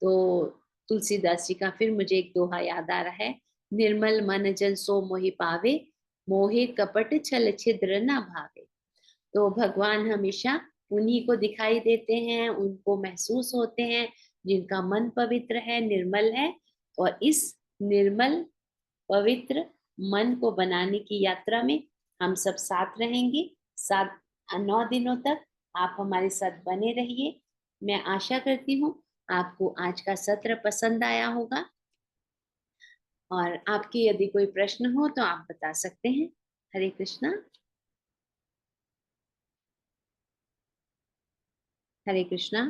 तो तुलसीदास जी का फिर मुझे एक दोहा याद आ रहा है, निर्मल मन जन सो मोहि पावे, मोहे कपट छल छिद्र न भावे। तो भगवान हमेशा उन्हीं को दिखाई देते हैं, उनको महसूस होते हैं जिनका मन पवित्र है, निर्मल है। और इस निर्मल पवित्र मन को बनाने की यात्रा में हम सब साथ रहेंगे। 9 दिनों तक आप हमारे साथ बने रहिए। मैं आशा करती हूँ आपको आज का सत्र पसंद आया होगा, और आपके यदि कोई प्रश्न हो तो आप बता सकते हैं। हरे कृष्णा। हरे कृष्णा।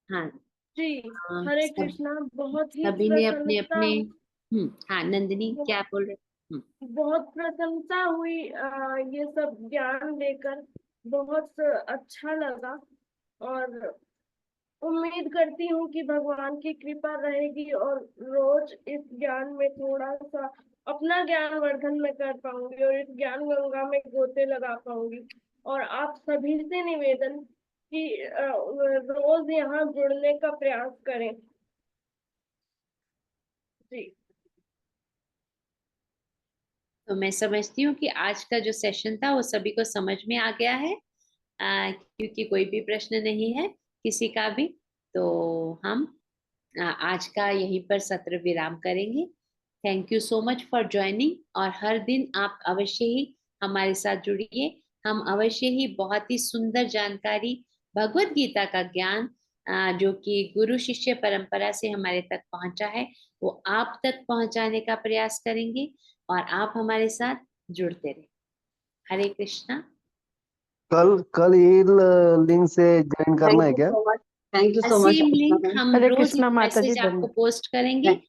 हाँ जी हरे कृष्णा। बहुत ही सभी ने अपने प्रसन्नता, अपने हाँ नंदिनी क्या बोल रहे? बहुत प्रसन्नता हुई ये सब ज्ञान लेकर, बहुत अच्छा लगा। और उम्मीद करती हूँ कि भगवान की कृपा रहेगी और रोज इस ज्ञान में थोड़ा सा अपना ज्ञान वर्धन में कर पाऊंगी और इस ज्ञान गंगा में गोते लगा पाऊंगी। और आप सभी से निवेदन कि रोज यहाँ जुड़ने का प्रयास करें। जी तो मैं समझती हूँ कि आज का जो सेशन था वो सभी को समझ में आ गया है, क्योंकि कोई भी प्रश्न नहीं है किसी का भी। तो हम आज का यहीं पर सत्र विराम करेंगे। Thank you so much for joining, और हर दिन आप अवश्य ही हमारे साथ जुड़िए। हम अवश्य ही बहुत ही सुंदर जानकारी, भगवत गीता का ज्ञान जो कि गुरु शिष्य परंपरा से हमारे तक पहुंचा है, वो आप तक पहुंचाने का प्रयास करेंगे, और आप हमारे साथ जुड़ते रहे। हरे कृष्णा। कल ये लिंक से ज्वाइन करना है क्या? Thank you so much. Same link हम हरे रोज कृष्णा एक माता जी, मैसेज आपको पोस्ट करेंगे।